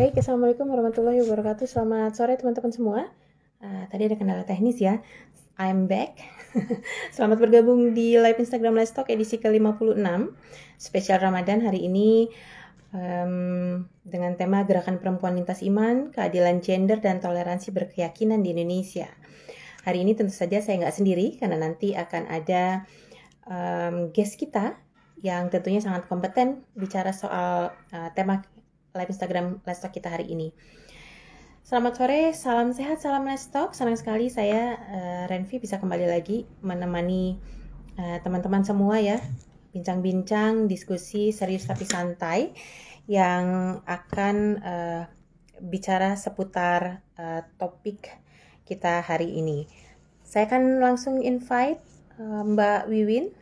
Baik, Assalamualaikum warahmatullahi wabarakatuh. Selamat sore teman-teman semua. Tadi ada kendala teknis ya. I'm back. Selamat bergabung di live Instagram Let's Talk edisi ke-56. Spesial Ramadan hari ini dengan tema Gerakan Perempuan Lintas Iman, Keadilan Gender, dan Toleransi Berkeyakinan di Indonesia. Hari ini tentu saja saya nggak sendiri, karena nanti akan ada guest kita yang tentunya sangat kompeten bicara soal tema live Instagram Let's Talk kita hari ini. Selamat sore, salam sehat, salam Let's Talk. Senang sekali saya Renvi bisa kembali lagi menemani teman-teman semua ya, bincang-bincang, diskusi serius tapi santai yang akan bicara seputar topik kita hari ini. Saya akan langsung invite Mbak Wiwin.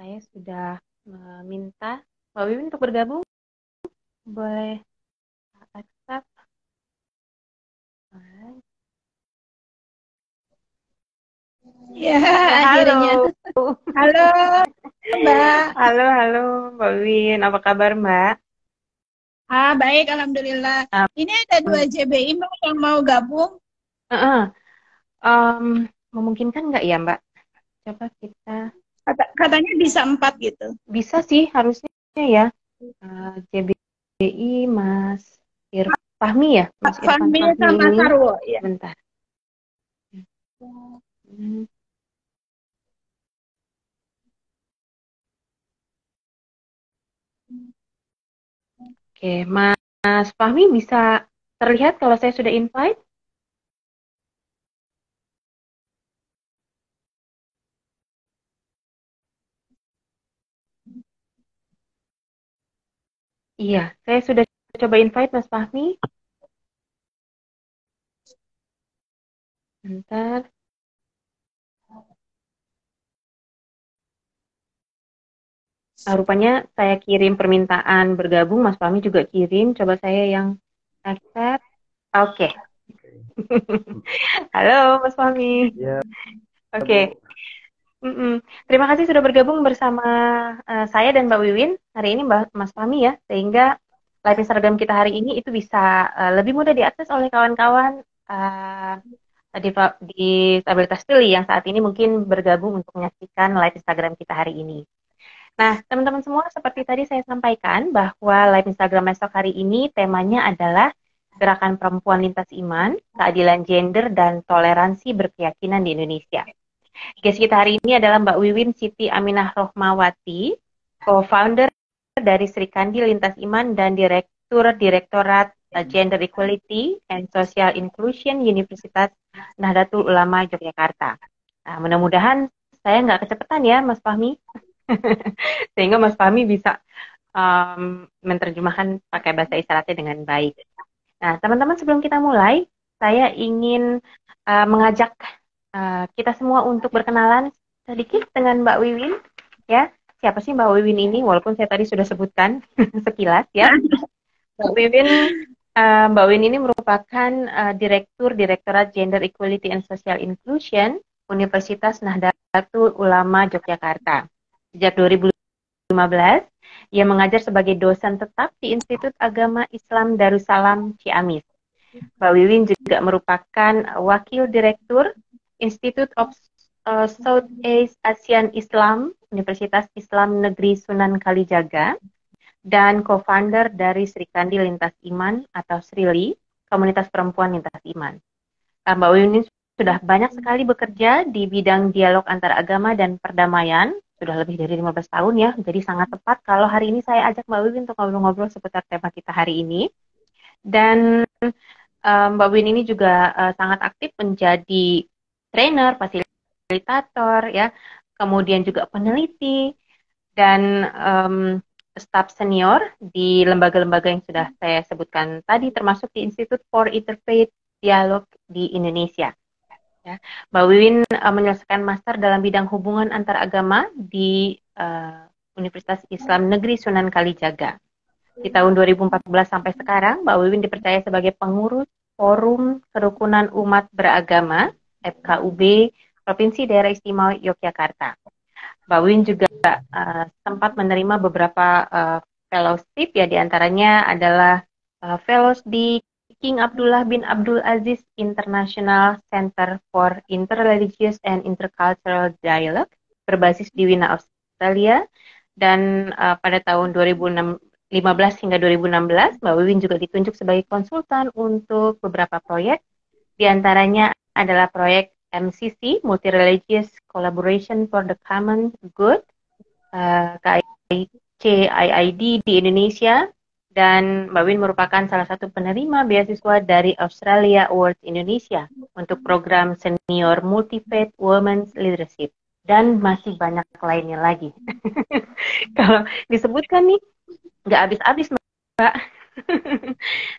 Saya sudah meminta Mbak Wiwin untuk bergabung. Boleh accept. Ya, akhirnya. Halo, Mbak. Halo, Mbak Wiwin. Apa kabar, Mbak? Baik, alhamdulillah. Ini ada 2 JBI Mbak yang mau gabung. Memungkinkan nggak ya, Mbak? Coba kita. Katanya bisa 4 gitu. Bisa sih, harusnya ya. JBI Mas Fahmi ya? Mas Fahmi sama Sarwo. Ya. Bentar. Oke, Mas Fahmi bisa terlihat kalau saya sudah invite? Iya, saya sudah coba invite Mas Fahmi. Bentar. Rupanya saya kirim permintaan bergabung, Mas Fahmi juga kirim. Coba saya yang accept. Oke. Halo, Mas Fahmi. Ya. Oke. Terima kasih sudah bergabung bersama saya dan Mbak Wiwin hari ini, Mas Fahmi ya, sehingga live Instagram kita hari ini itu bisa lebih mudah diakses oleh kawan-kawan disabilitas tuli yang saat ini mungkin bergabung untuk menyaksikan live Instagram kita hari ini. Nah, teman-teman semua, seperti tadi saya sampaikan bahwa live Instagram Let's Talk hari ini temanya adalah Gerakan Perempuan Lintas Iman, Keadilan Gender, dan Toleransi Berkeyakinan di Indonesia. Guest kita hari ini adalah Mbak Wiwin Siti Aminah Rohmawati, co-founder dari Sri Kandi Lintas Iman dan Direktorat Gender Equality and Social Inclusion Universitas Nahdlatul Ulama Yogyakarta. Nah, mudah-mudahan saya nggak kecepatan ya, Mas Fahmi. Sehingga Mas Fahmi bisa menerjemahkan pakai bahasa isyaratnya dengan baik. Nah, teman-teman, sebelum kita mulai, saya ingin mengajak kita semua untuk berkenalan sedikit dengan Mbak Wiwin. Ya, siapa sih Mbak Wiwin ini? Walaupun saya tadi sudah sebutkan sekilas ya. Mbak Wiwin ini merupakan Direktorat Gender Equality and Social Inclusion Universitas Nahdlatul Ulama Yogyakarta. Sejak 2015, ia mengajar sebagai dosen tetap di Institut Agama Islam Darussalam Ciamis. Mbak Wiwin juga merupakan Wakil Direktur Institute of Southeast Asian Islam Universitas Islam Negeri Sunan Kalijaga dan co-founder dari Sri Kandi Lintas Iman atau Srili, Komunitas Perempuan Lintas Iman. Mbak Wiwin sudah banyak sekali bekerja di bidang dialog antar agama dan perdamaian, sudah lebih dari 15 tahun ya, jadi sangat tepat kalau hari ini saya ajak Mbak Wiwin untuk ngobrol-ngobrol seputar tema kita hari ini. Dan Mbak Wiwin ini juga sangat aktif menjadi trainer, fasilitator, ya, kemudian juga peneliti dan staf senior di lembaga-lembaga yang sudah saya sebutkan tadi, termasuk di Institute for Interfaith Dialogue di Indonesia. Ya. Mbak Wiwin menyelesaikan master dalam bidang hubungan antar agama di Universitas Islam Negeri Sunan Kalijaga. Di tahun 2014 sampai sekarang, Mbak Wiwin dipercaya sebagai pengurus Forum Kerukunan Umat Beragama FKUB Provinsi Daerah Istimewa Yogyakarta. Mbak Wiwin juga sempat menerima beberapa fellowship, ya diantaranya adalah fellows di King Abdullah bin Abdul Aziz International Center for Interreligious and Intercultural Dialogue berbasis di Wina, Australia. Dan pada tahun 2015 hingga 2016, Mbak Wiwin juga ditunjuk sebagai konsultan untuk beberapa proyek. Di antaranya adalah proyek MCC, Multi-Religious Collaboration for the Common Good, KICIID di Indonesia. Dan Mbak Win merupakan salah satu penerima beasiswa dari Australia Awards Indonesia untuk program Senior Multi-Faith Women's Leadership. Dan masih banyak lainnya lagi. Kalau disebutkan nih, nggak habis-habis, Mbak.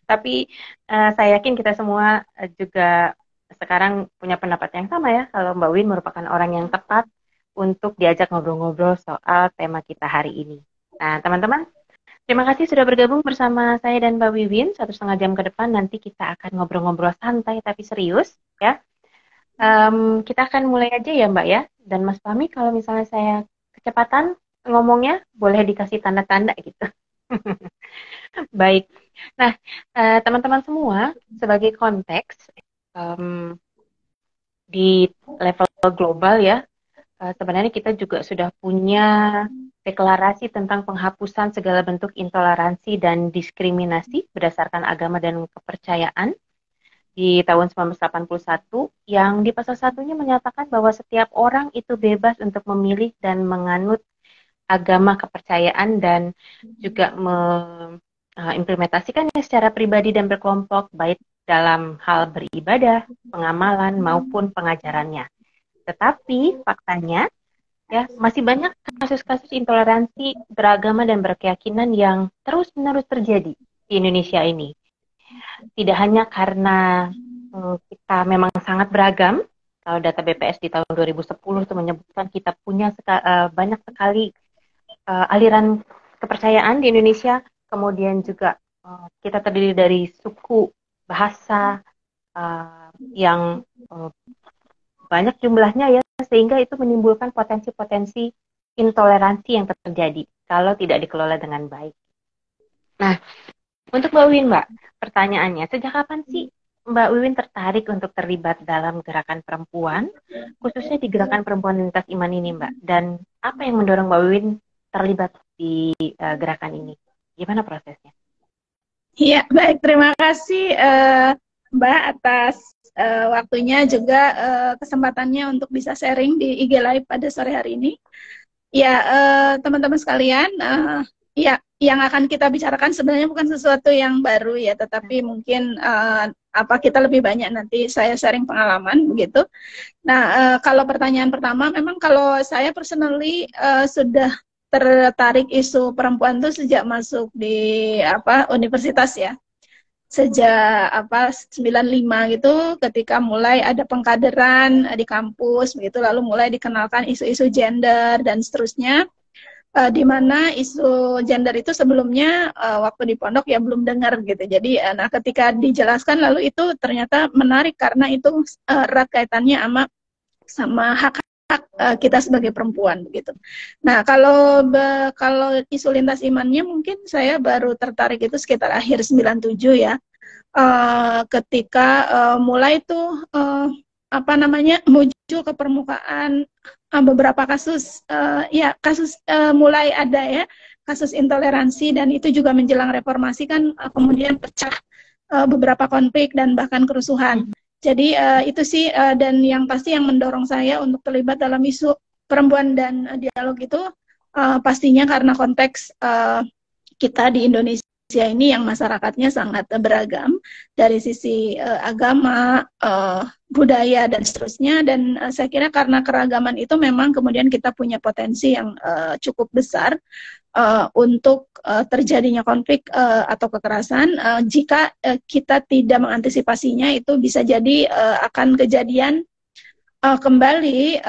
Tapi saya yakin kita semua juga sekarang punya pendapat yang sama ya, kalau Mbak Win merupakan orang yang tepat untuk diajak ngobrol-ngobrol soal tema kita hari ini. Nah, teman-teman, terima kasih sudah bergabung bersama saya dan Mbak Wiwin. 1,5 jam ke depan nanti kita akan ngobrol-ngobrol santai tapi serius ya. Kita akan mulai aja ya Mbak ya. Dan Mas Fahmi, kalau misalnya saya kecepatan ngomongnya, boleh dikasih tanda-tanda gitu. Baik. Nah, teman-teman semua, sebagai konteks di level global ya, sebenarnya kita juga sudah punya deklarasi tentang penghapusan segala bentuk intoleransi dan diskriminasi berdasarkan agama dan kepercayaan di tahun 1981, yang di pasal 1-nya menyatakan bahwa setiap orang itu bebas untuk memilih dan menganut agama kepercayaan dan juga mengimplementasikannya secara pribadi dan berkelompok, baik dalam hal beribadah, pengamalan, maupun pengajarannya. Tetapi faktanya, ya, masih banyak kasus-kasus intoleransi beragama dan berkeyakinan yang terus-menerus terjadi di Indonesia ini. Tidak hanya karena kita memang sangat beragam. Kalau data BPS di tahun 2010 itu menyebutkan kita punya banyak sekali aliran kepercayaan di Indonesia. Kemudian juga kita terdiri dari suku, bahasa yang banyak jumlahnya ya, sehingga itu menimbulkan potensi-potensi intoleransi yang terjadi kalau tidak dikelola dengan baik. Nah, untuk Mbak Wiwin, Mbak, pertanyaannya, sejak kapan sih Mbak Wiwin tertarik untuk terlibat dalam gerakan perempuan, khususnya di gerakan perempuan lintas iman ini, Mbak? Dan apa yang mendorong Mbak Wiwin terlibat di gerakan ini? Gimana prosesnya? Iya, baik. Terima kasih Mbak atas waktunya juga kesempatannya untuk bisa sharing di IG Live pada sore hari ini. Ya, teman-teman sekalian, ya, yang akan kita bicarakan sebenarnya bukan sesuatu yang baru ya, tetapi mungkin kita lebih banyak nanti saya sharing pengalaman begitu. Nah, kalau pertanyaan pertama, memang kalau saya personally sudah tertarik isu perempuan itu sejak masuk di universitas ya. Sejak 95 gitu, ketika mulai ada pengkaderan di kampus begitu, lalu mulai dikenalkan isu-isu gender dan seterusnya. Di mana isu gender itu sebelumnya waktu di pondok ya belum dengar gitu. Jadi nah ketika dijelaskan lalu itu ternyata menarik karena itu erat kaitannya sama hak kita sebagai perempuan begitu. Nah, kalau isu lintas imannya mungkin saya baru tertarik itu sekitar akhir 97 ya. Ketika mulai tuh muncul ke permukaan beberapa kasus mulai ada ya kasus intoleransi, dan itu juga menjelang reformasi kan kemudian pecah beberapa konflik dan bahkan kerusuhan. Jadi itu sih dan yang pasti yang mendorong saya untuk terlibat dalam isu perempuan dan dialog itu pastinya karena konteks kita di Indonesia ini yang masyarakatnya sangat beragam dari sisi agama, budaya dan seterusnya, dan saya kira karena keragaman itu memang kemudian kita punya potensi yang cukup besar untuk terjadinya konflik atau kekerasan. Jika kita tidak mengantisipasinya, itu bisa jadi akan kejadian kembali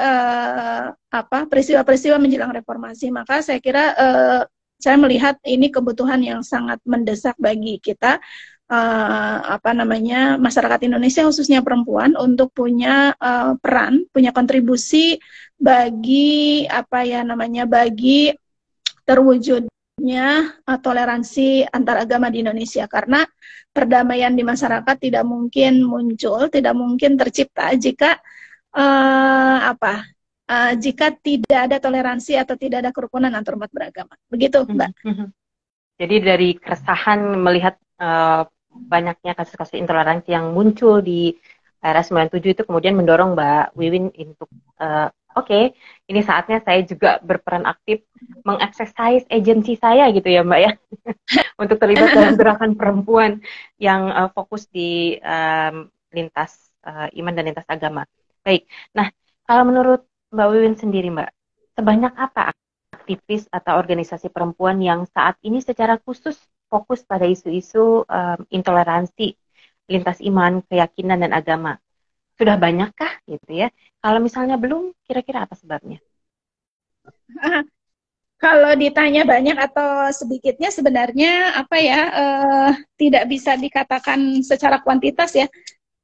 peristiwa-peristiwa menjelang reformasi. Maka saya kira saya melihat ini kebutuhan yang sangat mendesak bagi kita, masyarakat Indonesia khususnya perempuan untuk punya peran, punya kontribusi bagi bagi terwujudnya toleransi antar agama di Indonesia, karena perdamaian di masyarakat tidak mungkin muncul, tidak mungkin tercipta jika jika tidak ada toleransi atau tidak ada kerukunan antar umat beragama. Begitu, Mbak. Jadi dari keresahan melihat banyaknya kasus-kasus intoleransi yang muncul di era 97 itu kemudian mendorong Mbak Wiwin untuk oke, ini saatnya saya juga berperan aktif mengeksersis agensi saya gitu ya Mbak ya, untuk terlibat dalam gerakan perempuan yang fokus di lintas iman dan lintas agama. Baik, nah kalau menurut Mbak Wiwin sendiri Mbak, sebanyak apa aktivis atau organisasi perempuan yang saat ini secara khusus fokus pada isu-isu intoleransi lintas iman, keyakinan, dan agama? Sudah banyakkah gitu ya? Kalau misalnya belum, kira-kira apa sebabnya? Kalau ditanya banyak atau sedikitnya, sebenarnya tidak bisa dikatakan secara kuantitas ya,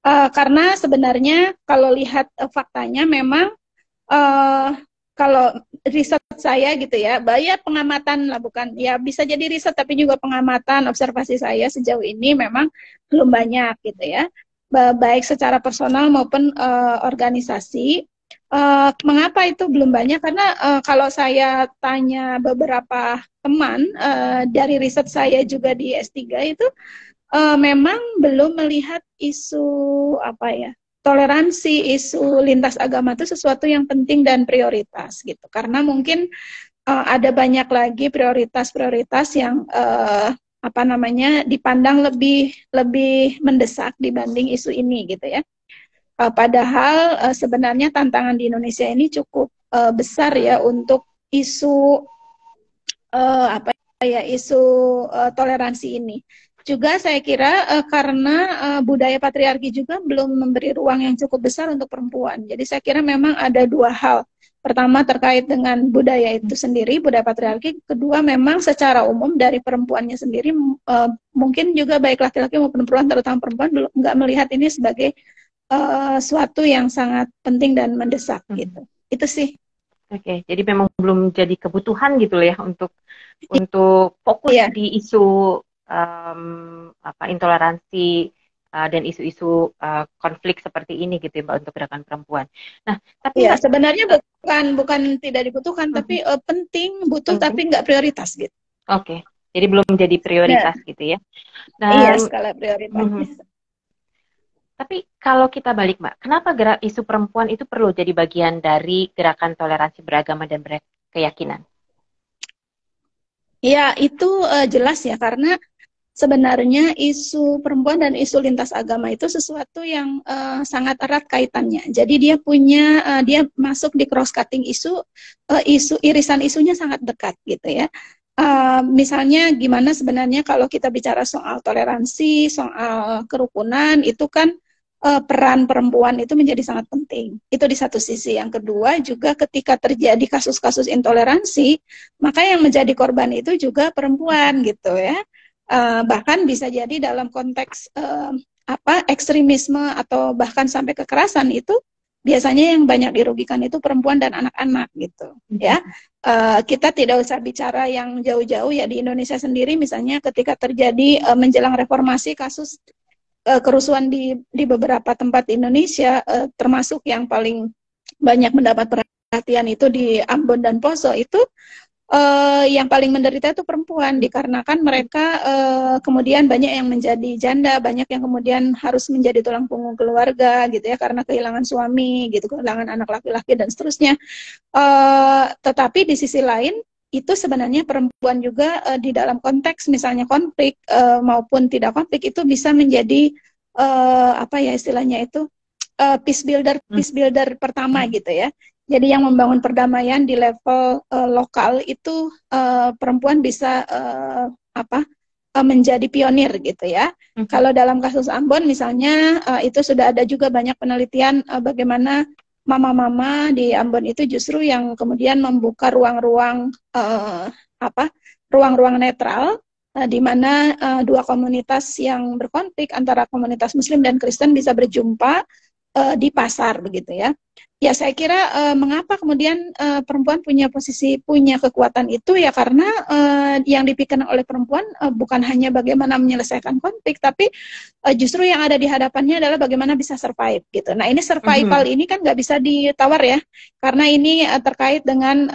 karena sebenarnya kalau lihat faktanya memang kalau riset saya gitu ya, banyak pengamatan lah, bukan ya bisa jadi riset tapi juga pengamatan observasi saya sejauh ini memang belum banyak gitu ya, baik secara personal maupun organisasi. Mengapa itu belum banyak? Karena kalau saya tanya beberapa teman dari riset saya juga di S3 itu memang belum melihat isu toleransi, isu lintas agama itu sesuatu yang penting dan prioritas gitu. Karena mungkin ada banyak lagi prioritas-prioritas yang dipandang lebih mendesak dibanding isu ini gitu ya. Padahal sebenarnya tantangan di Indonesia ini cukup besar ya untuk isu isu toleransi ini. Juga saya kira karena budaya patriarki juga belum memberi ruang yang cukup besar untuk perempuan. Jadi saya kira memang ada dua hal. Pertama terkait dengan budaya itu sendiri, budaya patriarki. Kedua memang secara umum dari perempuannya sendiri, mungkin juga baik laki-laki maupun perempuan, terutama perempuan, belum nggak melihat ini sebagai suatu yang sangat penting dan mendesak gitu. Itu sih. Oke, jadi memang belum jadi kebutuhan gitu ya untuk fokus di isu intoleransi dan isu-isu konflik seperti ini gitu ya Mbak, untuk gerakan perempuan. Nah, tapi ya, sebenarnya bukan tidak dibutuhkan, tapi penting, butuh, tapi nggak prioritas gitu. Oke, jadi belum menjadi prioritas gitu ya. Dan, iya, skala prioritas. Tapi kalau kita balik Mbak, kenapa isu perempuan itu perlu jadi bagian dari gerakan toleransi beragama dan berkeyakinan? Ya, itu jelas ya, karena sebenarnya isu perempuan dan isu lintas agama itu sesuatu yang sangat erat kaitannya. Jadi dia masuk di cross cutting isu irisan isunya sangat dekat gitu ya. Misalnya gimana sebenarnya kalau kita bicara soal toleransi, soal kerukunan, itu kan peran perempuan itu menjadi sangat penting. Itu di satu sisi. Yang kedua juga ketika terjadi kasus-kasus intoleransi, maka yang menjadi korban itu juga perempuan gitu ya. Bahkan bisa jadi dalam konteks ekstremisme atau bahkan sampai kekerasan, itu biasanya yang banyak dirugikan itu perempuan dan anak-anak gitu ya. Kita tidak usah bicara yang jauh-jauh ya, di Indonesia sendiri misalnya ketika terjadi menjelang reformasi kasus kerusuhan di beberapa tempat di Indonesia, termasuk yang paling banyak mendapat perhatian itu di Ambon dan Poso, itu yang paling menderita itu perempuan, dikarenakan mereka kemudian banyak yang menjadi janda, banyak yang kemudian harus menjadi tulang punggung keluarga gitu ya, karena kehilangan suami gitu, kehilangan anak laki-laki dan seterusnya. Tetapi di sisi lain itu sebenarnya perempuan juga di dalam konteks misalnya konflik maupun tidak konflik itu bisa menjadi istilahnya itu peace builder pertama gitu ya. Jadi yang membangun perdamaian di level lokal itu perempuan bisa menjadi pionir gitu ya. Kalau dalam kasus Ambon misalnya itu sudah ada juga banyak penelitian bagaimana mama-mama di Ambon itu justru yang kemudian membuka ruang-ruang ruang-ruang netral di mana dua komunitas yang berkonflik antara komunitas Muslim dan Kristen bisa berjumpa di pasar begitu ya. Ya saya kira mengapa kemudian perempuan punya kekuatan itu ya karena yang dipikirkan oleh perempuan bukan hanya bagaimana menyelesaikan konflik, tapi justru yang ada di hadapannya adalah bagaimana bisa survive gitu. Nah ini survival ini kan nggak bisa ditawar ya, karena ini terkait dengan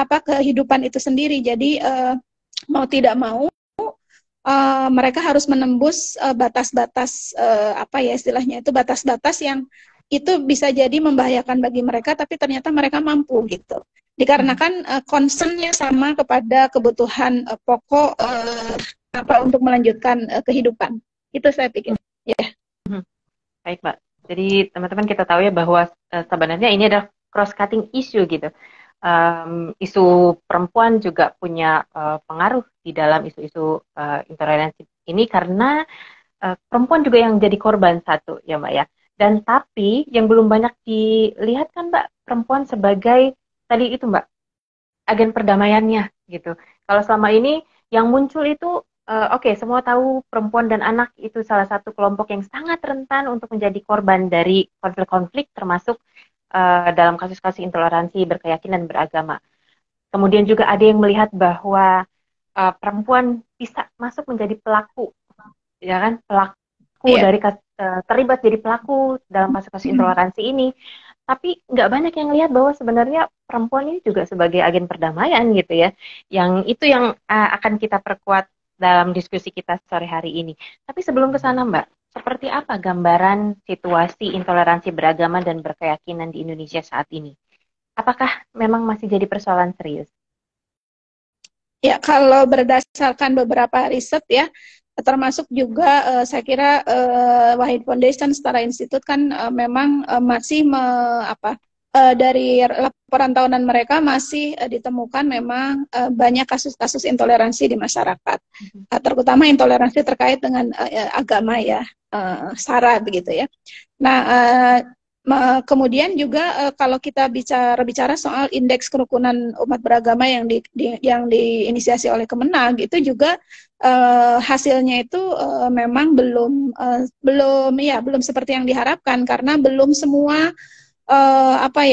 kehidupan itu sendiri. Jadi mau tidak mau mereka harus menembus batas-batas apa ya istilahnya itu batas-batas yang itu bisa jadi membahayakan bagi mereka, tapi ternyata mereka mampu gitu. Dikarenakan concernnya sama kepada kebutuhan pokok apa untuk melanjutkan kehidupan. Itu saya pikir. Ya. Yeah. Baik, Mbak. Jadi teman-teman kita tahu ya bahwa sebenarnya ini adalah cross-cutting issue gitu. Isu perempuan juga punya pengaruh di dalam isu-isu intoleransi ini karena perempuan juga yang jadi korban satu ya Mbak ya. Dan tapi yang belum banyak dilihat kan Mbak, perempuan sebagai tadi itu Mbak, agen perdamaiannya gitu. Kalau selama ini yang muncul itu oke, semua tahu perempuan dan anak itu salah satu kelompok yang sangat rentan untuk menjadi korban dari konflik-konflik termasuk dalam kasus-kasus intoleransi berkeyakinan beragama. Kemudian juga ada yang melihat bahwa perempuan bisa masuk menjadi pelaku, ya kan, pelaku dari terlibat jadi pelaku dalam kasus-kasus intoleransi ini. Tapi nggak banyak yang lihat bahwa sebenarnya perempuan ini juga sebagai agen perdamaian gitu ya. Yang itu yang akan kita perkuat dalam diskusi kita sore hari ini. Tapi sebelum ke sana Mbak, seperti apa gambaran situasi intoleransi beragama dan berkeyakinan di Indonesia saat ini? Apakah memang masih jadi persoalan serius? Ya, kalau berdasarkan beberapa riset ya, termasuk juga saya kira Wahid Foundation setara institut kan memang masih dari laporan tahunan mereka masih ditemukan memang banyak kasus-kasus intoleransi di masyarakat, terutama intoleransi terkait dengan agama ya, SARA begitu ya. Nah, kemudian juga kalau kita bicara soal indeks kerukunan umat beragama yang diinisiasi oleh Kemenag itu juga hasilnya itu memang belum seperti yang diharapkan karena belum semua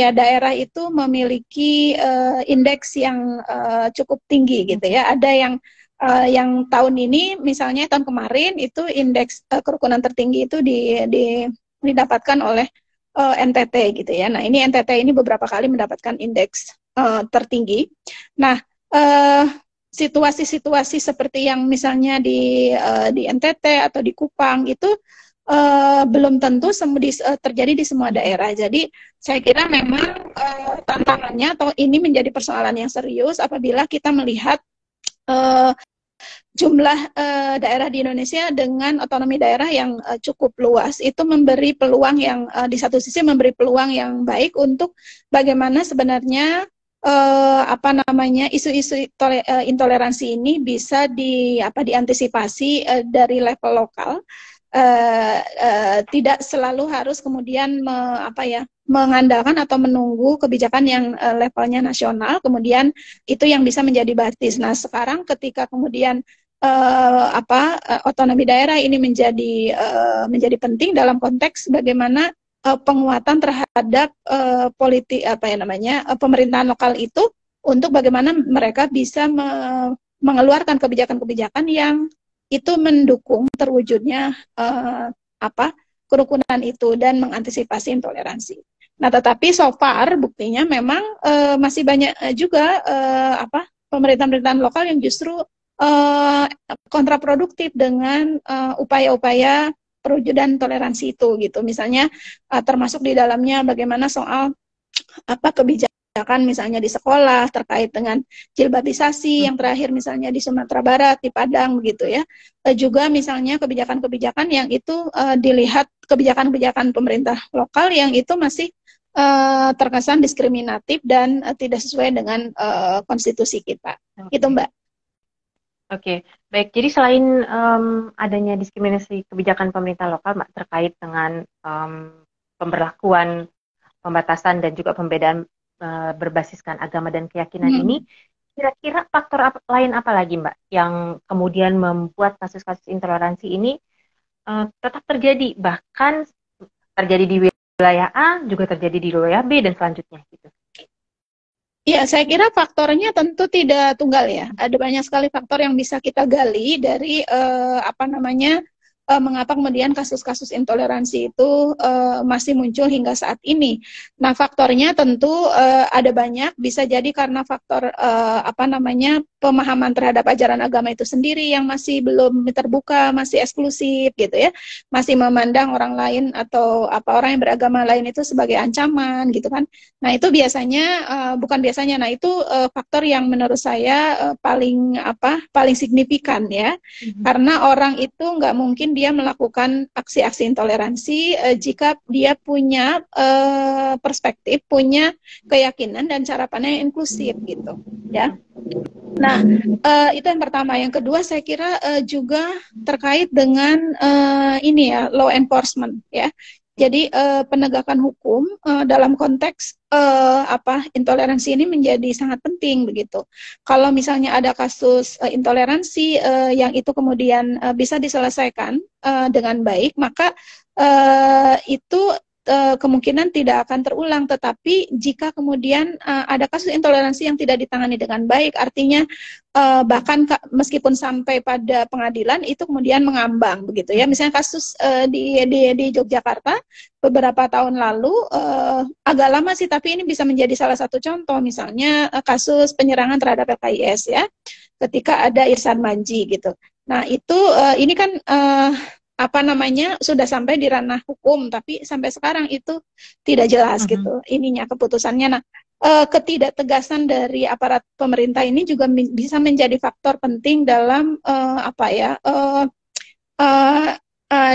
daerah itu memiliki indeks yang cukup tinggi gitu ya. Ada yang tahun ini misalnya tahun kemarin itu indeks kerukunan tertinggi itu didapatkan oleh NTT gitu ya. Nah ini NTT ini beberapa kali mendapatkan indeks tertinggi. Nah situasi-situasi seperti yang misalnya di NTT atau di Kupang itu belum tentu terjadi di semua daerah. Jadi saya kira memang tantangannya atau ini menjadi persoalan yang serius apabila kita melihat jumlah daerah di Indonesia dengan otonomi daerah yang cukup luas itu memberi peluang yang di satu sisi memberi peluang yang baik untuk bagaimana sebenarnya isu-isu intoleransi ini bisa diantisipasi dari level lokal. Tidak selalu harus kemudian mengandalkan atau menunggu kebijakan yang levelnya nasional, kemudian itu yang bisa menjadi basis. Nah, sekarang ketika kemudian otonomi daerah ini menjadi penting dalam konteks bagaimana penguatan terhadap pemerintahan lokal itu untuk bagaimana mereka bisa mengeluarkan kebijakan-kebijakan yang itu mendukung terwujudnya kerukunan itu dan mengantisipasi intoleransi. Nah, tetapi so far buktinya memang masih banyak juga pemerintahan-pemerintahan lokal yang justru kontraproduktif dengan upaya-upaya perwujudan toleransi itu gitu. Misalnya termasuk di dalamnya bagaimana soal kebijakan misalnya di sekolah terkait dengan jilbabisasi yang terakhir misalnya di Sumatera Barat, di Padang begitu ya. Juga misalnya kebijakan-kebijakan yang itu dilihat kebijakan-kebijakan pemerintah lokal yang itu masih terkesan diskriminatif dan tidak sesuai dengan konstitusi kita. Gitu Mbak. Oke, baik. Jadi selain adanya diskriminasi kebijakan pemerintah lokal, Mbak, terkait dengan pemberlakuan, pembatasan dan juga pembedaan berbasiskan agama dan keyakinan ini, kira-kira faktor lain apa lagi, Mbak, yang kemudian membuat kasus-kasus intoleransi ini tetap terjadi, bahkan terjadi di wilayah A, juga terjadi di wilayah B, dan selanjutnya gitu. Ya, saya kira faktornya tentu tidak tunggal ya. Ada banyak sekali faktor yang bisa kita gali dari apa namanya mengapa kemudian kasus-kasus intoleransi itu masih muncul hingga saat ini. Nah, faktornya tentu ada banyak. Bisa jadi karena faktor apa namanya pemahaman terhadap ajaran agama itu sendiri yang masih belum terbuka, masih eksklusif gitu ya, masih memandang orang lain atau apa orang yang beragama lain itu sebagai ancaman gitu kan. Nah, itu biasanya bukan biasanya. Nah, itu faktor yang menurut saya paling signifikan ya. Karena orang itu nggak mungkin dia melakukan aksi-aksi intoleransi jika dia punya perspektif, punya keyakinan dan cara pandang yang inklusif gitu, ya. Nah, itu yang pertama. Yang kedua, saya kira juga terkait dengan ini ya, law enforcement ya. Jadi penegakan hukum dalam konteks intoleransi ini menjadi sangat penting begitu. Kalau misalnya ada kasus intoleransi yang itu kemudian bisa diselesaikan dengan baik, maka itu kemungkinan tidak akan terulang. Tetapi jika kemudian ada kasus intoleransi yang tidak ditangani dengan baik, artinya bahkan meskipun sampai pada pengadilan itu kemudian mengambang begitu ya. Misalnya kasus di Yogyakarta beberapa tahun lalu, agak lama sih, tapi ini bisa menjadi salah satu contoh. Misalnya kasus penyerangan terhadap PKIS ya, ketika ada Ihsan Manji gitu. Nah itu ini kan apa namanya sudah sampai di ranah hukum, tapi sampai sekarang itu tidak jelas gitu ininya keputusannya. Nah, ketidaktegasan dari aparat pemerintah ini juga bisa menjadi faktor penting dalam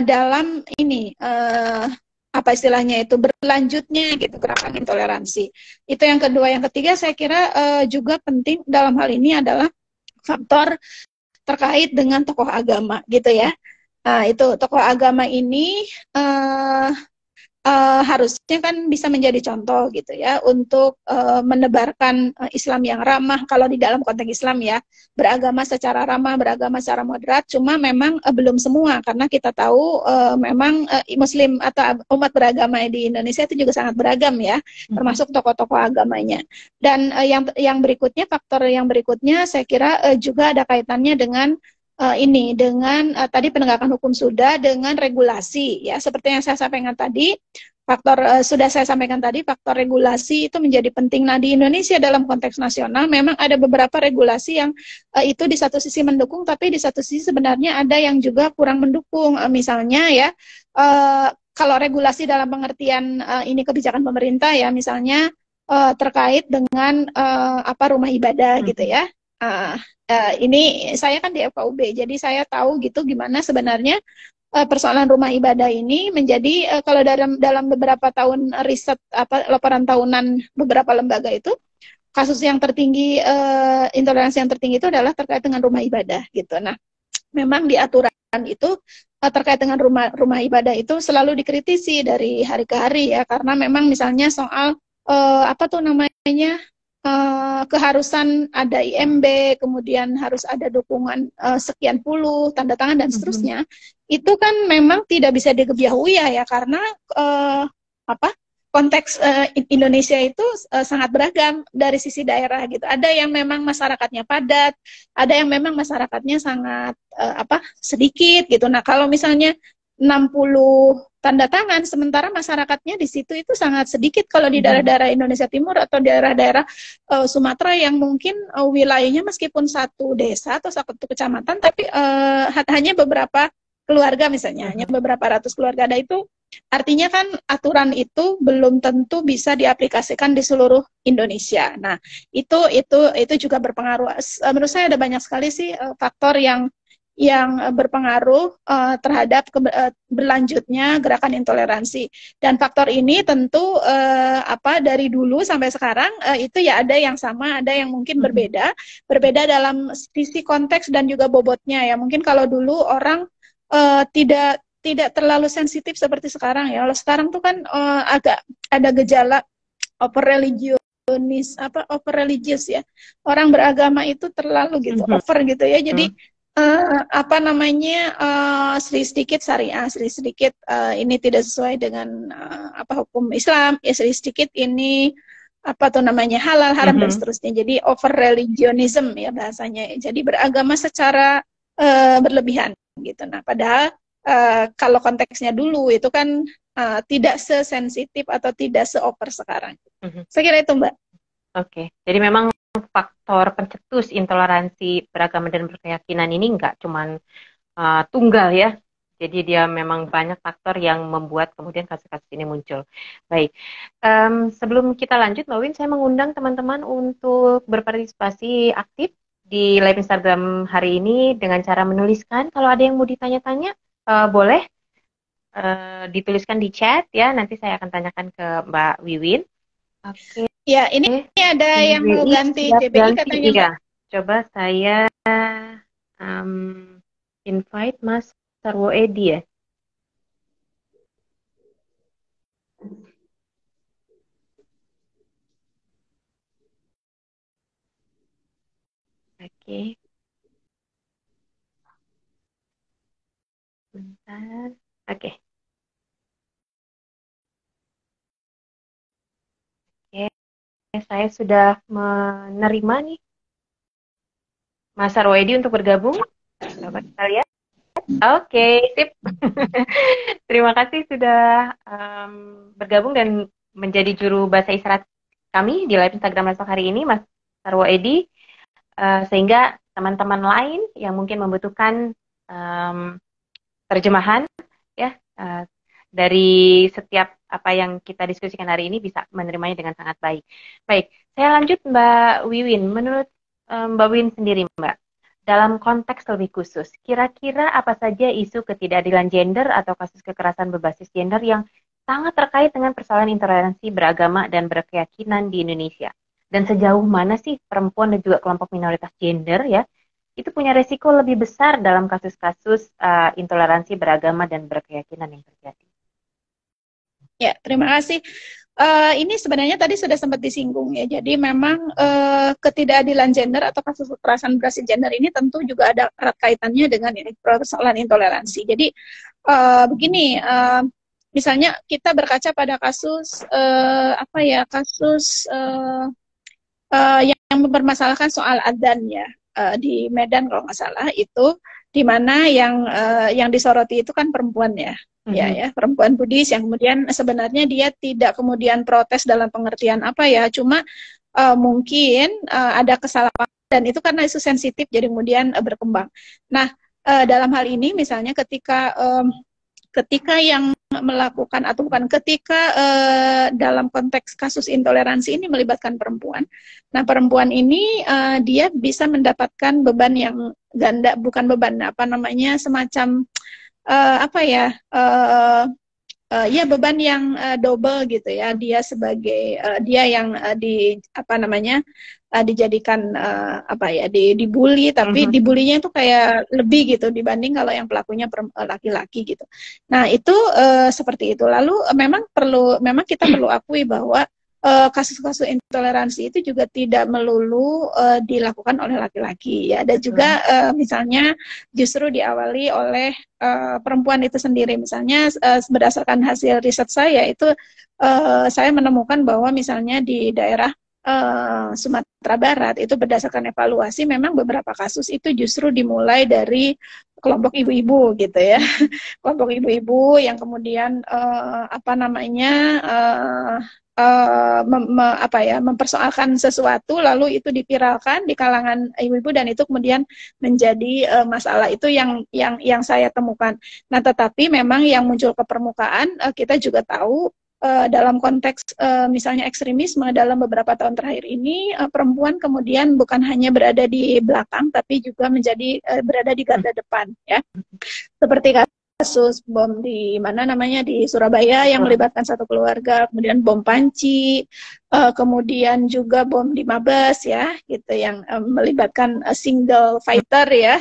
dalam ini apa istilahnya itu berlanjutnya gitu gerakan intoleransi. Itu yang kedua. Yang ketiga saya kira juga penting dalam hal ini adalah faktor terkait dengan tokoh agama gitu ya. Nah, itu tokoh agama ini harusnya kan bisa menjadi contoh gitu ya untuk menebarkan Islam yang ramah. Kalau di dalam konteks Islam ya, beragama secara ramah, beragama secara moderat. Cuma memang belum semua, karena kita tahu memang Muslim atau umat beragama di Indonesia itu juga sangat beragam ya, termasuk tokoh-tokoh agamanya. Dan yang berikutnya, faktor yang berikutnya saya kira juga ada kaitannya dengan dengan tadi penegakan hukum sudah, dengan regulasi ya, seperti yang saya sampaikan tadi, sudah saya sampaikan tadi, faktor regulasi itu menjadi penting. Nah, di Indonesia dalam konteks nasional memang ada beberapa regulasi yang itu di satu sisi mendukung, tapi di satu sisi sebenarnya ada yang juga kurang mendukung. Misalnya ya, kalau regulasi dalam pengertian ini kebijakan pemerintah ya, misalnya terkait dengan rumah ibadah gitu ya. Ini saya kan di FKUB, jadi saya tahu gitu gimana sebenarnya persoalan rumah ibadah ini menjadi kalau dalam beberapa tahun riset laporan tahunan beberapa lembaga itu, kasus yang tertinggi intoleransi yang tertinggi itu adalah terkait dengan rumah ibadah gitu. Nah, memang di aturan itu terkait dengan rumah ibadah itu selalu dikritisi dari hari ke hari ya, karena memang misalnya soal keharusan ada IMB, kemudian harus ada dukungan sekian puluh tanda tangan dan seterusnya, itu kan memang tidak bisa digebiahui ya, karena konteks Indonesia itu sangat beragam dari sisi daerah gitu. Ada yang memang masyarakatnya padat, ada yang memang masyarakatnya sangat sedikit gitu. Nah, kalau misalnya 60 tanda tangan, sementara masyarakatnya di situ itu sangat sedikit kalau di daerah-daerah Indonesia Timur atau daerah-daerah Sumatera yang mungkin wilayahnya meskipun satu desa atau satu kecamatan, tapi hanya beberapa keluarga misalnya, hanya beberapa ratus keluarga. Ada itu artinya kan aturan itu belum tentu bisa diaplikasikan di seluruh Indonesia. Nah, itu juga berpengaruh. Menurut saya ada banyak sekali sih faktor yang berpengaruh terhadap berlanjutnya gerakan intoleransi. Dan faktor ini tentu dari dulu sampai sekarang itu ya ada yang sama, ada yang mungkin berbeda dalam sisi konteks dan juga bobotnya ya. Mungkin kalau dulu orang tidak terlalu sensitif seperti sekarang ya. Kalau sekarang tuh kan agak ada gejala over religius over religious ya. Orang beragama itu terlalu gitu over gitu ya. Jadi sedikit syariah, sedikit ini tidak sesuai dengan hukum Islam, ya sedikit ini halal haram dan seterusnya. Jadi over religionism ya bahasanya. Jadi beragama secara berlebihan gitu. Nah, padahal kalau konteksnya dulu itu kan tidak sesensitif atau tidak seover sekarang. Saya kira itu, Mbak. Oke. Jadi memang faktor pencetus intoleransi beragama dan berkeyakinan ini nggak cuman tunggal ya. Jadi dia memang banyak faktor yang membuat kemudian kasus-kasus ini muncul. Baik, sebelum kita lanjut, Mbak Win, saya mengundang teman-teman untuk berpartisipasi aktif di live Instagram hari ini dengan cara menuliskan. Kalau ada yang mau ditanya-tanya, boleh dituliskan di chat ya. Nanti saya akan tanyakan ke Mbak Wiwin. Oke. Ya, ini ada yang mau ganti JBI katanya. Iya. Coba saya invite Mas Sarwo Edi ya. Oke. Bentar. Oke. Oke. Saya sudah menerima nih Mas Sarwo Edi untuk bergabung. Coba kita lihat. Oke, sip. Terima kasih sudah bergabung dan menjadi juru bahasa isyarat kami di live Instagram esok hari ini, Mas Sarwo Edi. Sehingga teman-teman lain yang mungkin membutuhkan terjemahan ya dari setiap apa yang kita diskusikan hari ini bisa menerimanya dengan sangat baik. Baik, saya lanjut Mbak Wiwin. Menurut Mbak Wiwin sendiri, Mbak, dalam konteks lebih khusus, kira-kira apa saja isu ketidakadilan gender atau kasus kekerasan berbasis gender yang sangat terkait dengan persoalan intoleransi beragama dan berkeyakinan di Indonesia? Dan sejauh mana sih perempuan dan juga kelompok minoritas gender ya itu punya resiko lebih besar dalam kasus-kasus intoleransi beragama dan berkeyakinan yang terjadi? Ya, terima kasih. Ini sebenarnya tadi sudah sempat disinggung ya. Jadi memang ketidakadilan gender atau kasus kekerasan berbasis gender ini tentu juga ada erat kaitannya dengan persoalan intoleransi. Jadi begini, misalnya kita berkaca pada kasus yang mempermasalahkan soal adzan ya di Medan kalau nggak salah itu, di mana yang disoroti itu kan perempuan ya. Ya, perempuan Buddhis yang kemudian sebenarnya dia tidak kemudian protes dalam pengertian cuma mungkin ada kesalahan dan itu karena isu sensitif jadi kemudian berkembang. Nah, dalam hal ini misalnya ketika yang melakukan atau bukan ketika dalam konteks kasus intoleransi ini melibatkan perempuan. Nah, perempuan ini dia bisa mendapatkan beban yang ganda, bukan beban, semacam beban yang double gitu ya. Dia sebagai dia yang dijadikan dibully, tapi dibulinya itu kayak lebih gitu dibanding kalau yang pelakunya laki-laki gitu. Nah, itu seperti itu. Lalu memang kita perlu akui bahwa kasus-kasus intoleransi itu juga tidak melulu dilakukan oleh laki-laki ya. Ada juga misalnya justru diawali oleh perempuan itu sendiri. Misalnya berdasarkan hasil riset saya itu saya menemukan bahwa misalnya di daerah Sumatera Barat itu berdasarkan evaluasi memang beberapa kasus itu justru dimulai dari kelompok ibu-ibu gitu ya. Kelompok ibu-ibu yang kemudian mempersoalkan sesuatu lalu itu dipiralkan di kalangan ibu-ibu dan itu kemudian menjadi masalah. Itu yang saya temukan. Nah, tetapi memang yang muncul ke permukaan kita juga tahu dalam konteks misalnya ekstremisme dalam beberapa tahun terakhir ini perempuan kemudian bukan hanya berada di belakang tapi juga menjadi berada di garda depan ya. Seperti kasus bom di mana namanya di Surabaya yang melibatkan satu keluarga, kemudian bom Panci, kemudian juga bom di Mabes ya, gitu yang melibatkan single fighter ya,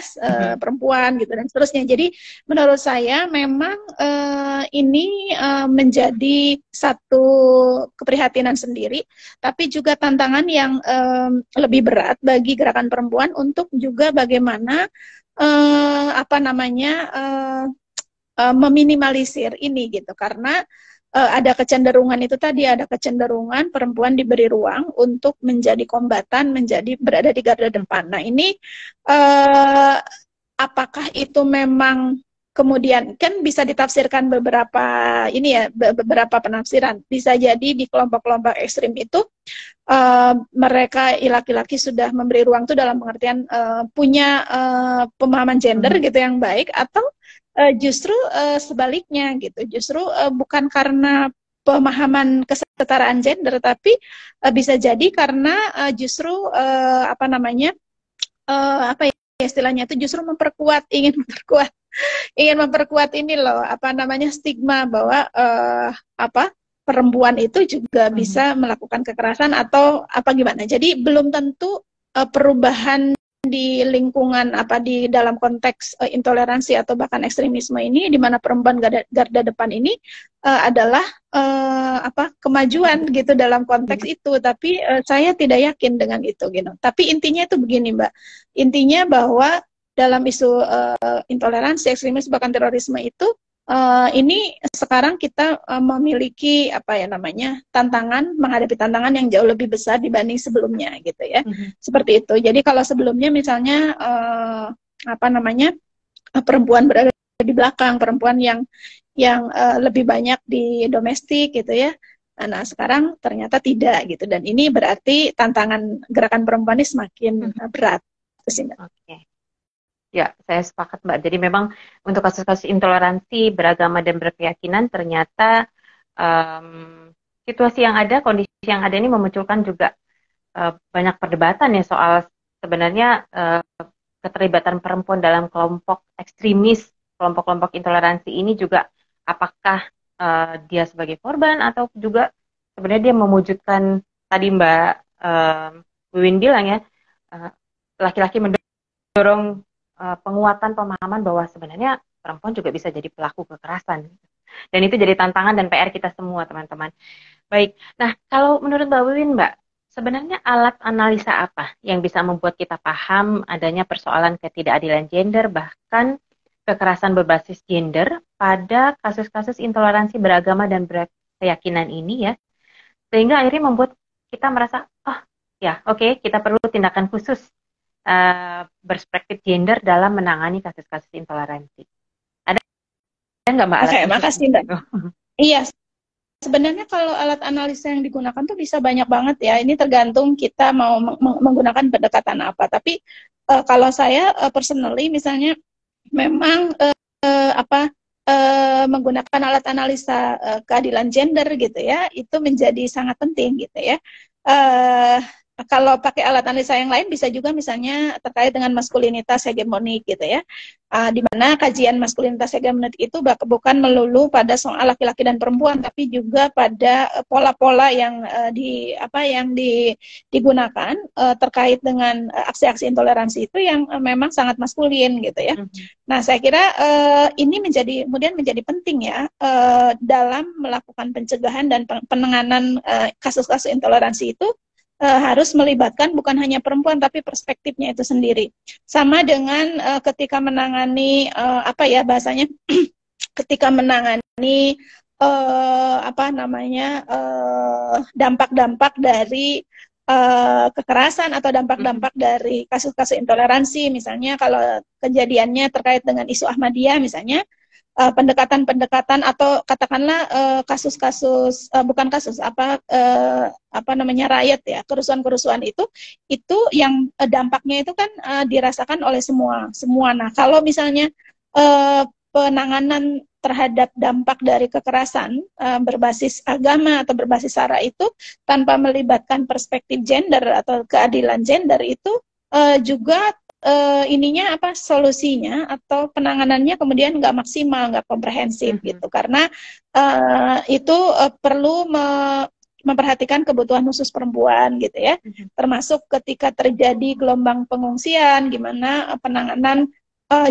perempuan gitu dan seterusnya. Jadi menurut saya memang ini menjadi satu keprihatinan sendiri, tapi juga tantangan yang lebih berat bagi gerakan perempuan untuk juga bagaimana apa namanya meminimalisir ini gitu, karena ada kecenderungan itu tadi, ada kecenderungan perempuan diberi ruang untuk menjadi kombatan, menjadi berada di garda depan. Nah ini apakah itu memang kemudian kan bisa ditafsirkan beberapa ini ya, beberapa penafsiran. Bisa jadi di kelompok-kelompok ekstrim itu mereka laki-laki sudah memberi ruang itu dalam pengertian punya pemahaman gender gitu yang baik, atau justru sebaliknya gitu, justru bukan karena pemahaman kesetaraan gender, tapi bisa jadi karena justru apa namanya apa ya istilahnya itu, justru memperkuat, ingin memperkuat ini loh, apa namanya, stigma bahwa apa perempuan itu juga bisa melakukan kekerasan atau apa gimana. Jadi belum tentu perubahan di lingkungan apa di dalam konteks intoleransi atau bahkan ekstremisme ini, di mana perempuan garda depan ini adalah apa kemajuan gitu dalam konteks itu. Tapi saya tidak yakin dengan itu gitu. Tapi intinya itu begini Mbak, intinya bahwa dalam isu intoleransi, ekstremisme bahkan terorisme itu ini sekarang kita memiliki apa ya namanya tantangan, menghadapi tantangan yang jauh lebih besar dibanding sebelumnya gitu ya. Seperti itu. Jadi kalau sebelumnya misalnya apa namanya perempuan berada di belakang, perempuan yang lebih banyak di domestik gitu ya. Nah sekarang ternyata tidak gitu, dan ini berarti tantangan gerakan perempuan ini semakin berat. Oke. Ya, saya sepakat Mbak. Jadi memang untuk kasus-kasus intoleransi beragama dan berkeyakinan ternyata situasi yang ada, kondisi yang ada ini memunculkan juga banyak perdebatan ya soal sebenarnya keterlibatan perempuan dalam kelompok ekstremis, kelompok-kelompok intoleransi ini juga apakah dia sebagai korban atau juga sebenarnya dia mewujudkan tadi Mbak Wiwin bilang ya, laki-laki mendorong penguatan pemahaman bahwa sebenarnya perempuan juga bisa jadi pelaku kekerasan. Dan itu jadi tantangan dan PR kita semua, teman-teman. Baik, nah kalau menurut Mbak Wiwin, Mbak, sebenarnya alat analisa apa yang bisa membuat kita paham adanya persoalan ketidakadilan gender, bahkan kekerasan berbasis gender pada kasus-kasus intoleransi beragama dan berkeyakinan ini ya, sehingga akhirnya membuat kita merasa, oh ya oke, kita perlu tindakan khusus berspektif gender dalam menangani kasus-kasus intoleransi. Ada nggak Mbak? Oke, makasih Mbak. Iya, sebenarnya kalau alat analisa yang digunakan tuh bisa banyak banget ya. Ini tergantung kita mau menggunakan pendekatan apa. Tapi kalau saya personally misalnya memang menggunakan alat analisa keadilan gender gitu ya, itu menjadi sangat penting gitu ya. Kalau pakai alat analisa yang lain bisa juga misalnya terkait dengan maskulinitas hegemonik gitu ya, di mana kajian maskulinitas hegemonik itu bukan melulu pada soal laki-laki dan perempuan, tapi juga pada pola-pola yang digunakan terkait dengan aksi-aksi intoleransi itu yang memang sangat maskulin gitu ya. Nah saya kira ini kemudian menjadi penting ya dalam melakukan pencegahan dan penanganan kasus-kasus intoleransi itu. Harus melibatkan bukan hanya perempuan tapi perspektifnya itu sendiri. Sama dengan ketika menangani bahasanya ketika menangani dampak-dampak dari kekerasan atau dampak-dampak dari kasus-kasus intoleransi, misalnya kalau kejadiannya terkait dengan isu Ahmadiyah misalnya, pendekatan-pendekatan atau katakanlah kasus-kasus riot ya, kerusuhan-kerusuhan itu yang dampaknya itu kan dirasakan oleh semua. Nah, kalau misalnya penanganan terhadap dampak dari kekerasan berbasis agama atau berbasis sara itu tanpa melibatkan perspektif gender atau keadilan gender itu juga ininya apa solusinya atau penanganannya kemudian nggak maksimal, nggak komprehensif gitu, karena itu perlu memperhatikan kebutuhan khusus perempuan gitu ya, termasuk ketika terjadi gelombang pengungsian, gimana penanganan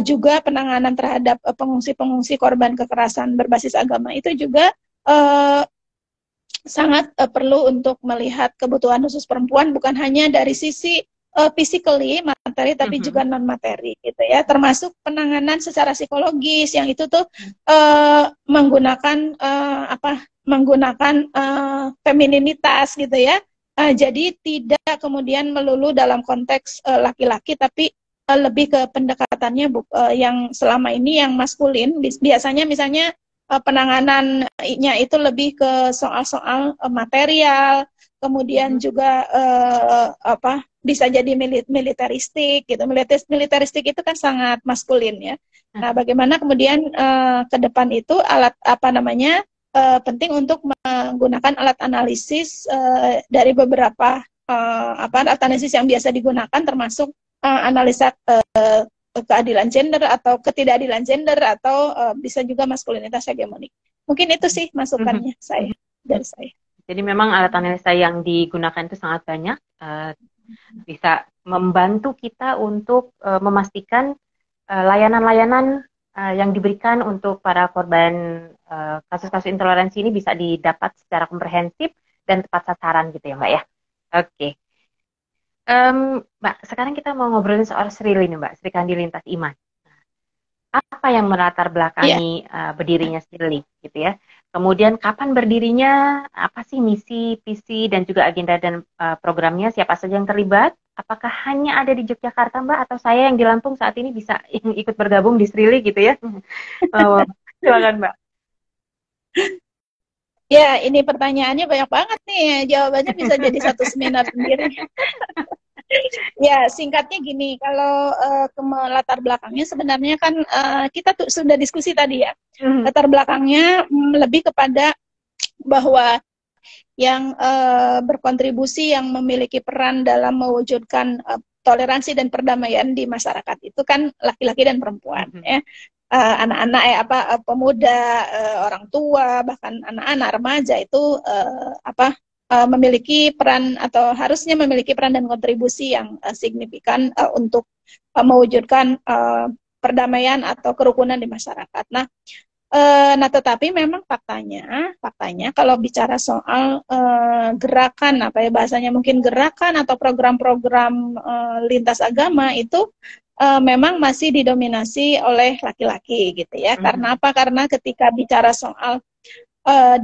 juga penanganan terhadap pengungsi-pengungsi korban kekerasan berbasis agama itu juga sangat perlu untuk melihat kebutuhan khusus perempuan, bukan hanya dari sisi physically materi, tapi juga non materi gitu ya, termasuk penanganan secara psikologis yang itu tuh menggunakan femininitas gitu ya. Jadi tidak kemudian melulu dalam konteks laki-laki, tapi lebih ke pendekatannya yang selama ini yang maskulin. Biasanya misalnya penanganannya itu lebih ke soal-soal material, kemudian juga bisa jadi militeristik gitu. Militeristik itu kan sangat maskulin ya. Nah, bagaimana kemudian ke depan itu alat penting untuk menggunakan alat analisis dari beberapa alat analisis yang biasa digunakan, termasuk analisa keadilan gender atau ketidakadilan gender, atau bisa juga maskulinitas hegemonik. Mungkin itu sih masukannya dari saya. Jadi memang alat analisa yang digunakan itu sangat banyak, bisa membantu kita untuk memastikan layanan-layanan yang diberikan untuk para korban kasus-kasus intoleransi ini bisa didapat secara komprehensif dan tepat sasaran gitu ya Mbak ya. Oke. Mbak, sekarang kita mau ngobrolin soal Srili nih Mbak, Sri Kandi Lintas Iman. Apa yang melatar belakangi berdirinya Srili gitu ya? Kemudian kapan berdirinya, apa sih misi, visi, dan juga agenda dan programnya, siapa saja yang terlibat? Apakah hanya ada di Yogyakarta Mbak, atau saya yang di Lampung saat ini bisa ikut bergabung di Srili gitu ya? Silakan Mbak. Ya, ini pertanyaannya banyak banget nih, jawabannya bisa jadi satu seminar sendiri. Ya, singkatnya gini, kalau latar belakangnya sebenarnya kan kita tuh sudah diskusi tadi ya. Latar belakangnya lebih kepada bahwa yang berkontribusi, yang memiliki peran dalam mewujudkan toleransi dan perdamaian di masyarakat itu kan laki-laki dan perempuan ya. Anak-anak pemuda, orang tua, bahkan anak-anak remaja itu memiliki peran atau harusnya memiliki peran dan kontribusi yang signifikan untuk mewujudkan perdamaian atau kerukunan di masyarakat. Nah, tetapi memang faktanya kalau bicara soal gerakan bahasanya mungkin gerakan atau program-program lintas agama itu memang masih didominasi oleh laki-laki gitu ya. Karena apa? Karena ketika bicara soal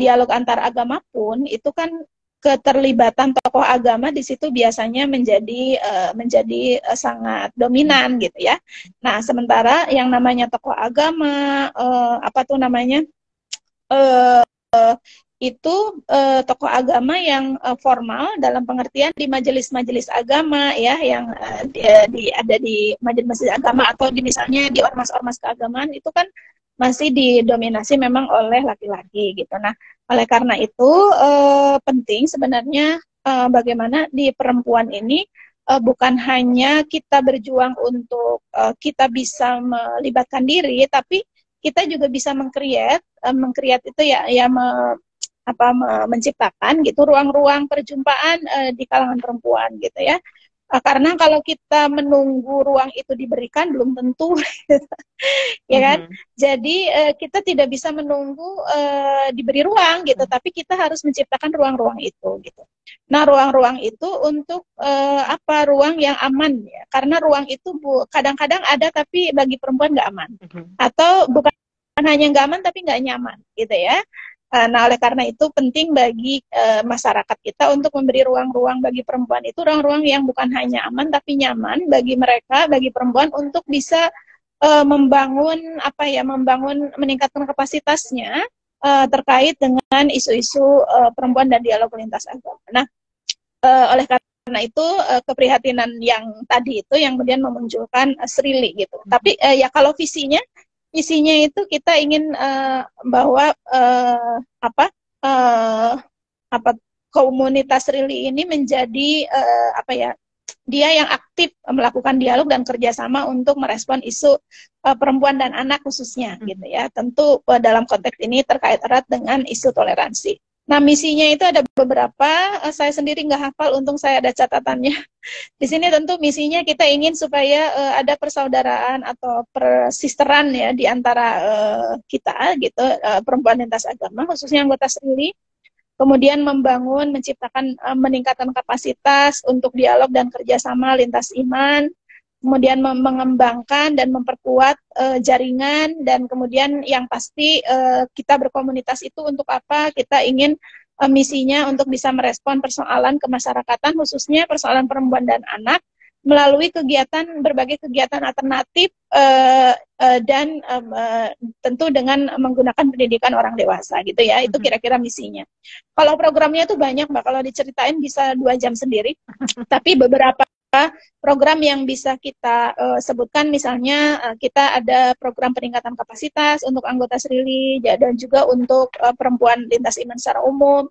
dialog antar agama pun itu kan keterlibatan tokoh agama di situ biasanya menjadi sangat dominan gitu ya. Nah, sementara yang namanya tokoh agama itu tokoh agama yang formal dalam pengertian di majelis-majelis agama ya, yang ada di majelis-majelis agama atau misalnya di ormas-ormas keagamaan itu kan masih didominasi memang oleh laki-laki gitu. Nah, oleh karena itu penting sebenarnya bagaimana di perempuan ini bukan hanya kita berjuang untuk kita bisa melibatkan diri, tapi kita juga bisa meng-create itu menciptakan gitu ruang-ruang perjumpaan di kalangan perempuan gitu ya. Karena kalau kita menunggu ruang itu diberikan belum tentu ya kan. Jadi kita tidak bisa menunggu diberi ruang gitu, tapi kita harus menciptakan ruang-ruang itu gitu. Nah, ruang-ruang itu untuk ruang yang aman ya, karena ruang itu kadang-kadang ada tapi bagi perempuan nggak aman, atau bukan hanya nggak aman tapi nggak nyaman gitu ya. Nah, oleh karena itu penting bagi masyarakat kita untuk memberi ruang-ruang bagi perempuan itu, ruang-ruang yang bukan hanya aman tapi nyaman bagi mereka, bagi perempuan untuk bisa meningkatkan kapasitasnya terkait dengan isu-isu perempuan dan dialog lintas agama. Nah, oleh karena itu keprihatinan yang tadi itu yang kemudian memunculkan Srili gitu. Tapi ya kalau visinya itu kita ingin bahwa komunitas Srili ini menjadi dia yang aktif melakukan dialog dan kerjasama untuk merespon isu perempuan dan anak khususnya gitu ya. Tentu dalam konteks ini terkait erat dengan isu toleransi. Nah, misinya itu ada beberapa, saya sendiri nggak hafal, untung saya ada catatannya. Di sini tentu misinya kita ingin supaya ada persaudaraan atau persisteran ya di antara kita gitu, perempuan lintas agama, khususnya anggota SRILI. Kemudian membangun, menciptakan, meningkatkan kapasitas untuk dialog dan kerjasama lintas iman, kemudian mengembangkan dan memperkuat jaringan, dan kemudian yang pasti kita berkomunitas itu untuk apa? Kita ingin misinya untuk bisa merespon persoalan kemasyarakatan, khususnya persoalan perempuan dan anak, melalui berbagai kegiatan alternatif dan tentu dengan menggunakan pendidikan orang dewasa gitu ya. Itu kira-kira misinya. Kalau programnya itu banyak Mbak, kalau diceritain bisa 2 jam sendiri. Tapi beberapa program yang bisa kita sebutkan, misalnya kita ada program peningkatan kapasitas untuk anggota SRILI dan juga untuk perempuan lintas iman secara umum.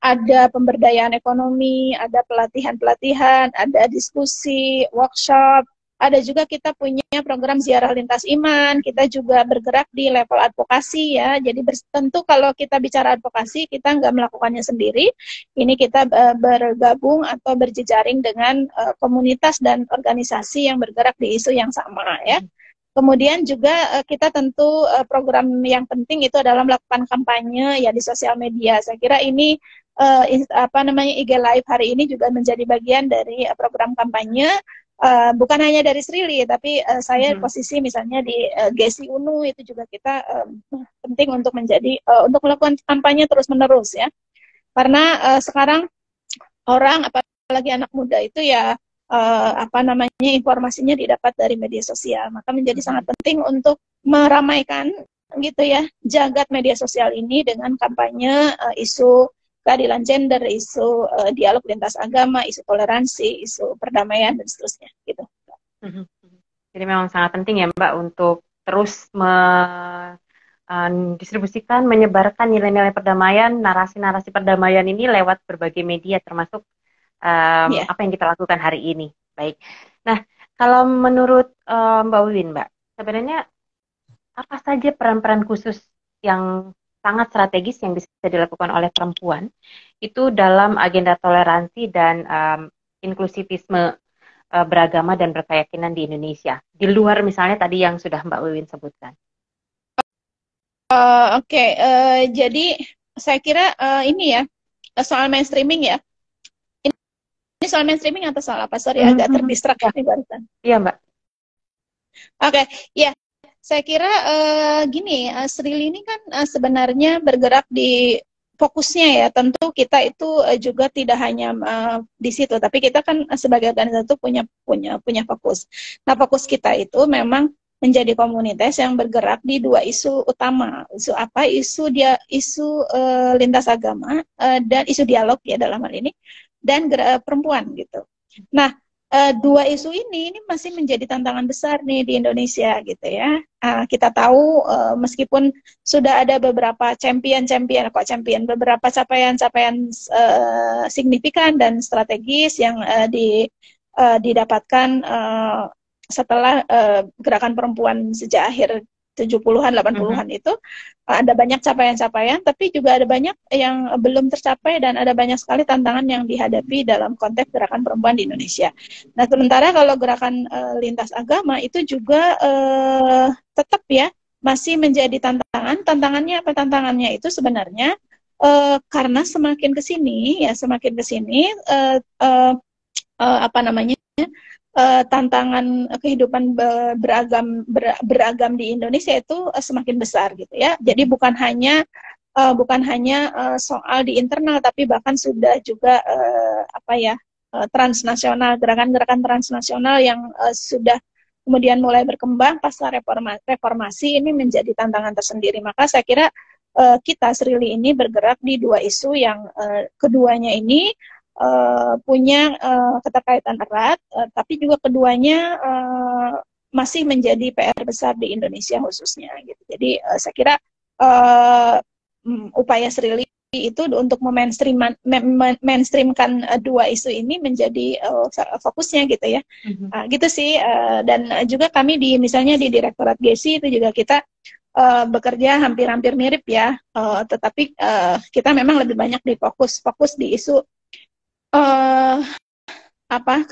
Ada pemberdayaan ekonomi, ada pelatihan-pelatihan, ada diskusi, workshop, ada juga kita punya program ziarah lintas iman, kita juga bergerak di level advokasi ya, jadi tentu kalau kita bicara advokasi, kita nggak melakukannya sendiri, ini kita bergabung atau berjejaring dengan komunitas dan organisasi yang bergerak di isu yang sama ya. Kemudian juga kita tentu program yang penting itu adalah melakukan kampanye ya di sosial media. Saya kira ini IG Live hari ini juga menjadi bagian dari program kampanye, bukan hanya dari SRILI, tapi saya posisi misalnya di GESI UNU itu juga kita penting untuk untuk melakukan kampanye terus-menerus ya. Karena sekarang orang, apalagi anak muda itu ya informasinya didapat dari media sosial, maka menjadi sangat penting untuk meramaikan gitu ya jagat media sosial ini dengan kampanye isu keadilan gender, isu dialog lintas agama, isu toleransi, isu perdamaian dan seterusnya gitu. Jadi memang sangat penting ya Mbak untuk terus distribusikan, menyebarkan nilai-nilai perdamaian, narasi-narasi perdamaian ini lewat berbagai media, termasuk apa yang kita lakukan hari ini. Baik. Nah, kalau menurut Mbak Wiwin, Mbak, sebenarnya apa saja peran-peran khusus yang sangat strategis yang bisa dilakukan oleh perempuan itu dalam agenda toleransi dan inklusivisme beragama dan berkeyakinan di Indonesia, di luar misalnya tadi yang sudah Mbak Wiwin sebutkan? Jadi saya kira ini ya soal mainstreaming ya. Ini soal mainstreaming atau soal apa? Sorry, agak terdistrak nih barusan. Iya, Mbak. Oke, ya. Saya kira gini, SRILI ini kan sebenarnya bergerak di fokusnya ya. Tentu kita itu juga tidak hanya di situ, tapi kita kan sebagai organisasi itu punya fokus. Nah, fokus kita itu memang menjadi komunitas yang bergerak di 2 isu utama. Isu apa? Isu lintas agama dan isu dialog ya dalam hal ini, dan perempuan gitu. Nah, 2 isu ini masih menjadi tantangan besar nih di Indonesia gitu ya. Kita tahu meskipun sudah ada beberapa beberapa capaian-capaian signifikan dan strategis yang didapatkan setelah gerakan perempuan sejak akhir 70-an, 80-an itu ada banyak capaian-capaian, tapi juga ada banyak yang belum tercapai dan ada banyak sekali tantangan yang dihadapi dalam konteks gerakan perempuan di Indonesia. Nah, sementara kalau gerakan lintas agama itu juga tetap ya masih menjadi tantangan. Tantangannya apa? Tantangannya itu sebenarnya karena semakin ke sini tantangan kehidupan beragam di Indonesia itu semakin besar gitu ya. Jadi bukan hanya soal di internal, tapi bahkan sudah juga transnasional, gerakan-gerakan transnasional yang sudah kemudian mulai berkembang pasca reformasi ini menjadi tantangan tersendiri. Maka saya kira kita SRILI ini bergerak di 2 isu yang keduanya ini punya keterkaitan erat, tapi juga keduanya masih menjadi PR besar di Indonesia khususnya gitu. Jadi saya kira upaya SRILI itu untuk mainstreamkan dua isu ini menjadi fokusnya gitu ya. Gitu sih. Dan juga kami misalnya di Direktorat GESI itu juga kita bekerja hampir-hampir mirip ya. Tetapi kita memang lebih banyak fokus di isu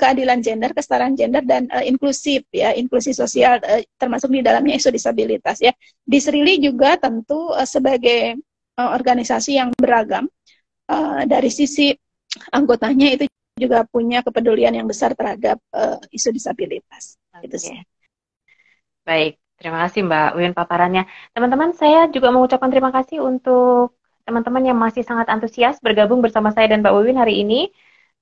keadilan gender, kesetaraan gender, dan inklusif ya, inklusi sosial, termasuk di dalamnya isu disabilitas ya. Di Srili juga tentu sebagai organisasi yang beragam, dari sisi anggotanya itu juga punya kepedulian yang besar terhadap isu disabilitas. Gitu sih. Baik, terima kasih Mbak Win paparannya. Teman-teman, saya juga mengucapkan terima kasih untuk teman-teman yang masih sangat antusias bergabung bersama saya dan Mbak Win hari ini.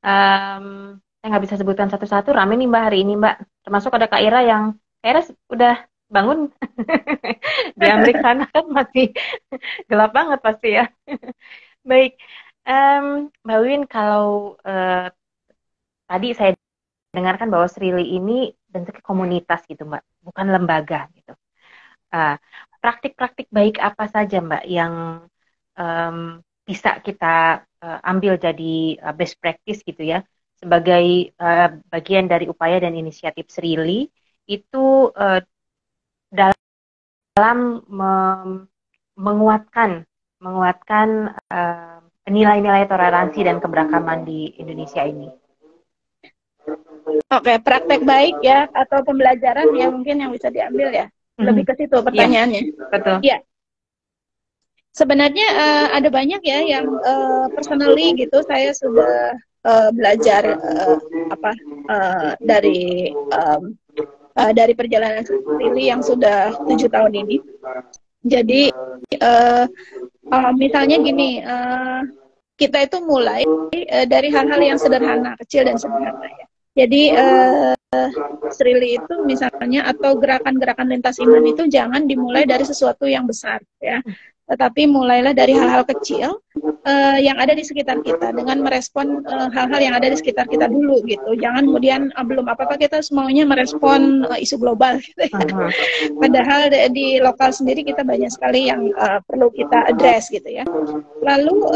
Saya nggak bisa sebutkan satu-satu, rame nih Mbak hari ini Mbak. Termasuk ada Kak Ira yang Kak Ira udah bangun di Amerika sana kan masih gelap banget pasti ya. Baik, Mbak Win, kalau tadi saya dengarkan bahwa Srili ini bentuknya komunitas gitu Mbak, bukan lembaga gitu. Praktik-praktik baik apa saja Mbak yang bisa kita ambil jadi best practice gitu ya, sebagai bagian dari upaya dan inisiatif Srili itu dalam menguatkan nilai-nilai toleransi dan keberagaman di Indonesia ini. Oke, praktek baik ya atau pembelajaran yang mungkin yang bisa diambil ya. Lebih ke situ pertanyaannya. Ya, betul. Ya. Sebenarnya ada banyak ya yang personally gitu saya sudah belajar dari perjalanan Srili yang sudah 7 tahun ini. Jadi misalnya gini, kita itu mulai dari hal-hal yang sederhana, kecil dan sederhana ya. Jadi Srili itu misalnya atau gerakan-gerakan lintas iman itu jangan dimulai dari sesuatu yang besar ya, tetapi mulailah dari hal-hal kecil yang ada di sekitar kita dengan merespon hal-hal yang ada di sekitar kita dulu gitu. Jangan kemudian belum apa-apa kita semuanya merespon isu global gitu ya. Padahal di lokal sendiri kita banyak sekali yang perlu kita address gitu ya. Lalu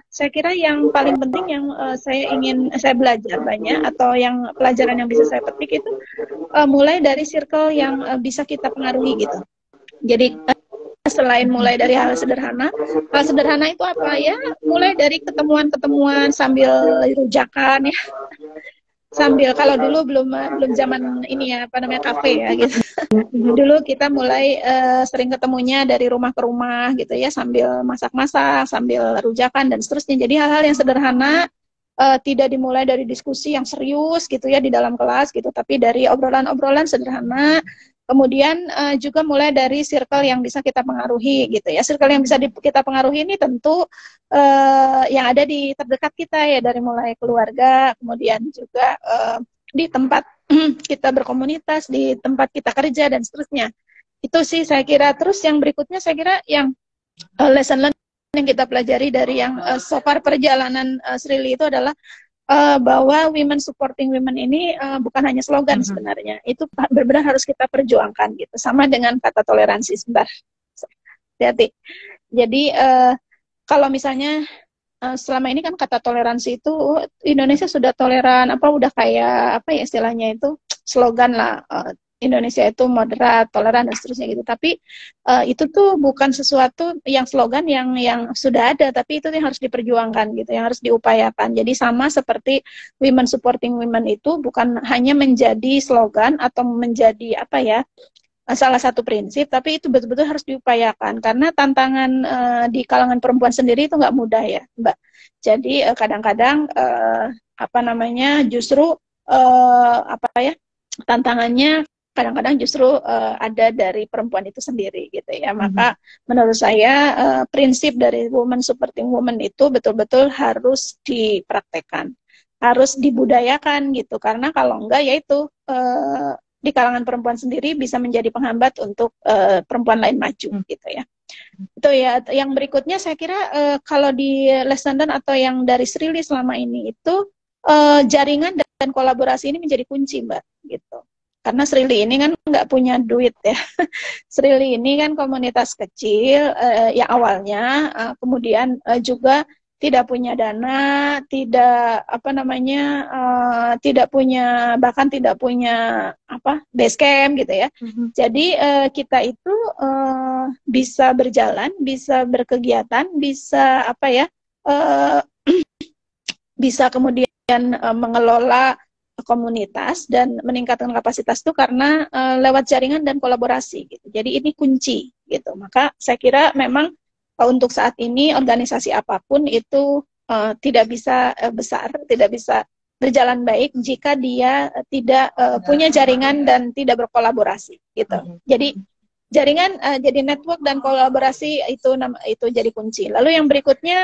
saya kira yang paling penting yang saya belajar banyak atau yang pelajaran yang bisa saya petik itu mulai dari circle yang bisa kita pengaruhi gitu. Jadi selain mulai dari hal sederhana itu apa ya? Mulai dari ketemuan-ketemuan sambil rujakan ya. Sambil kalau dulu belum zaman ini ya kafe ya gitu. Dulu kita mulai sering ketemunya dari rumah ke rumah gitu ya, sambil masak-masak, sambil rujakan dan seterusnya. Jadi hal-hal yang sederhana, tidak dimulai dari diskusi yang serius gitu ya di dalam kelas gitu, tapi dari obrolan-obrolan sederhana. Kemudian juga mulai dari circle yang bisa kita pengaruhi gitu ya. Circle yang bisa kita pengaruhi ini tentu yang ada di terdekat kita ya, dari mulai keluarga, kemudian juga di tempat kita berkomunitas, di tempat kita kerja dan seterusnya. Itu sih saya kira. Terus yang berikutnya saya kira yang lesson learned yang kita pelajari dari yang so far perjalanan Srili itu adalah bahwa women supporting women ini bukan hanya slogan sebenarnya, itu benar-benar harus kita perjuangkan gitu. Sama dengan kata toleransi. Sebentar, hati-hati. Jadi kalau misalnya selama ini kan kata toleransi itu Indonesia sudah toleran, udah kayak ya istilahnya itu slogan lah, Indonesia itu moderat, toleran dan seterusnya gitu. Tapi itu tuh bukan sesuatu yang slogan yang sudah ada, tapi itu yang harus diperjuangkan gitu, yang harus diupayakan. Jadi sama seperti women supporting women itu bukan hanya menjadi slogan atau menjadi salah satu prinsip, tapi itu betul-betul harus diupayakan karena tantangan di kalangan perempuan sendiri itu nggak mudah ya, Mbak. Jadi kadang-kadang justru tantangannya kadang-kadang justru ada dari perempuan itu sendiri gitu ya. Maka menurut saya prinsip dari woman supporting woman itu betul-betul harus dipraktekkan, harus dibudayakan gitu. Karena kalau enggak ya itu di kalangan perempuan sendiri bisa menjadi penghambat untuk perempuan lain maju gitu ya. Itu ya. Yang berikutnya saya kira kalau di lesson learned atau yang dari Srili selama ini itu jaringan dan kolaborasi ini menjadi kunci, Mbak, gitu. Karena Srili ini kan nggak punya duit ya. Srili ini kan komunitas kecil yang awalnya, kemudian juga tidak punya dana, tidak apa namanya, tidak punya, bahkan tidak punya apa, base camp gitu ya. Jadi kita itu bisa berjalan, bisa berkegiatan, bisa apa ya, uh, bisa kemudian mengelola komunitas dan meningkatkan kapasitas itu karena lewat jaringan dan kolaborasi gitu. Jadi ini kunci gitu. Maka saya kira memang untuk saat ini organisasi apapun itu tidak bisa besar, tidak bisa berjalan baik jika dia tidak punya jaringan dan tidak berkolaborasi gitu. Jadi jaringan, jadi network dan kolaborasi itu jadi kunci. Lalu yang berikutnya,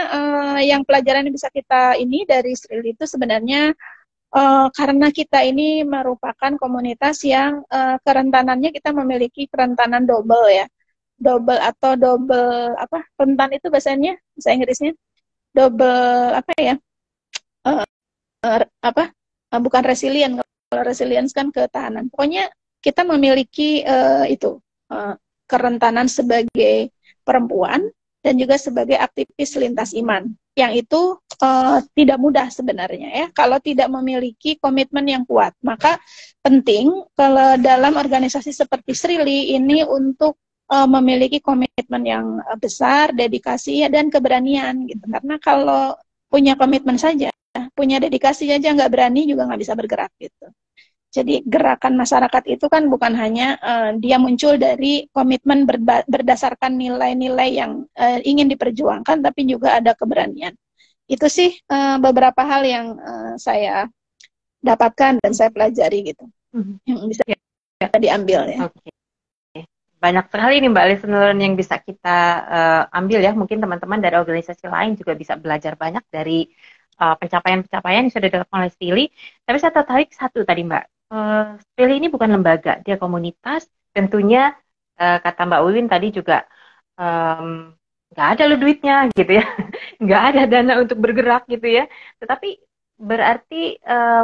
yang pelajaran yang bisa kita ini dari Srili itu sebenarnya karena kita ini merupakan komunitas yang kerentanannya, kita memiliki kerentanan double ya, double atau double apa, rentan itu bahasanya, bahasa Inggrisnya double apa ya, apa, bukan resilient, kalau resilience kan ketahanan. Pokoknya kita memiliki itu kerentanan sebagai perempuan dan juga sebagai aktivis lintas iman, yang itu tidak mudah sebenarnya ya, kalau tidak memiliki komitmen yang kuat. Maka penting kalau dalam organisasi seperti Srili ini untuk memiliki komitmen yang besar, dedikasi ya, dan keberanian gitu. Karena kalau punya komitmen saja, punya dedikasi aja nggak berani, juga nggak bisa bergerak gitu. Jadi gerakan masyarakat itu kan bukan hanya dia muncul dari komitmen berdasarkan nilai-nilai yang ingin diperjuangkan, tapi juga ada keberanian. Itu sih beberapa hal yang saya dapatkan dan saya pelajari gitu, yang bisa diambil ya. Okay. Banyak sekali nih Mbak listener yang bisa kita ambil ya. Mungkin teman-teman dari organisasi lain juga bisa belajar banyak dari pencapaian-pencapaian yang sudah dilakukan oleh Srili. Tapi saya tertarik satu tadi Mbak. Srili ini bukan lembaga, dia komunitas. Tentunya kata Mbak Wiwin tadi juga nggak ada lo duitnya gitu ya, nggak ada dana untuk bergerak gitu ya. Tetapi berarti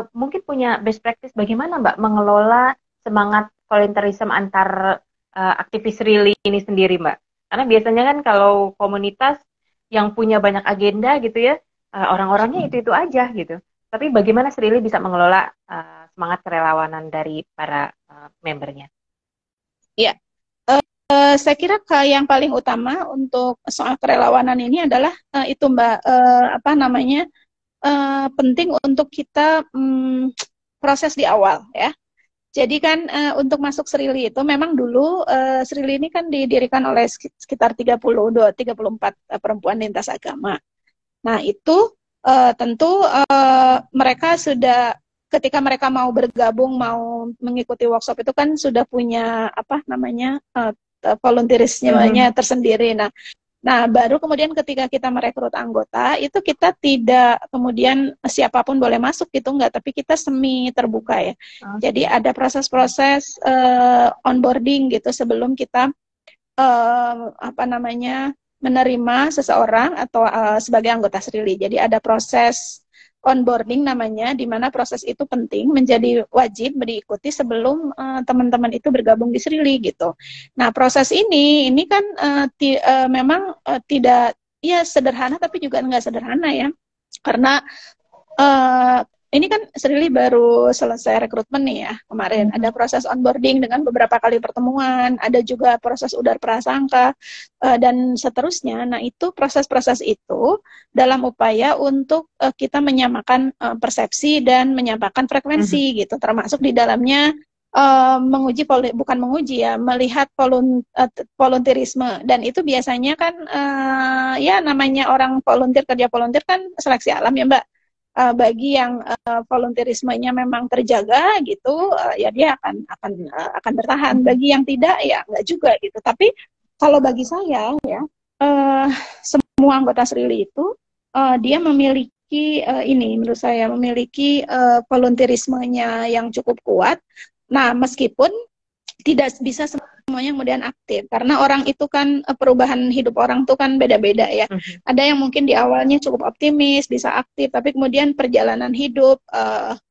mungkin punya best practice bagaimana Mbak mengelola semangat volunteerism antar aktivis Srili ini sendiri Mbak. Karena biasanya kan kalau komunitas yang punya banyak agenda gitu ya, orang-orangnya itu aja gitu. Tapi bagaimana Srili bisa mengelola semangat kerelawanan dari para membernya? Iya, saya kira yang paling utama untuk soal kerelawanan ini adalah itu Mbak, apa namanya, penting untuk kita proses di awal ya. Jadi kan untuk masuk Srili itu memang dulu Srili ini kan didirikan oleh sekitar 34 perempuan lintas agama. Nah itu tentu mereka sudah, ketika mereka mau bergabung, mau mengikuti workshop itu kan sudah punya apa namanya volunteerisnya tersendiri. Nah, baru kemudian ketika kita merekrut anggota, itu kita tidak kemudian siapapun boleh masuk gitu, enggak, tapi kita semi terbuka ya. Jadi ada proses-proses onboarding gitu sebelum kita apa namanya menerima seseorang atau sebagai anggota Srili. Jadi ada proses onboarding namanya, di mana proses itu penting, menjadi wajib diikuti sebelum teman-teman itu bergabung di Srili gitu. Nah proses ini kan memang tidak ya sederhana, tapi juga nggak sederhana ya, karena ini kan Srili baru selesai rekrutmen nih ya kemarin. Ada proses onboarding dengan beberapa kali pertemuan, ada juga proses udar prasangka dan seterusnya. Nah itu proses-proses itu dalam upaya untuk kita menyamakan persepsi dan menyamakan frekuensi gitu, termasuk di dalamnya menguji, bukan menguji ya, melihat volunteerisme. Dan itu biasanya kan ya namanya orang volunteer, kerja volunteer kan seleksi alam ya Mbak. Bagi yang volunteerismenya memang terjaga gitu, ya dia akan bertahan. Bagi yang tidak ya enggak juga gitu. Tapi kalau bagi saya ya semua anggota Srili itu dia memiliki ini, menurut saya memiliki volunteerismenya yang cukup kuat. Nah meskipun tidak bisa semuanya kemudian aktif, karena orang itu kan perubahan hidup orang tuh kan beda-beda ya. Ada yang mungkin di awalnya cukup optimis, bisa aktif, tapi kemudian perjalanan hidup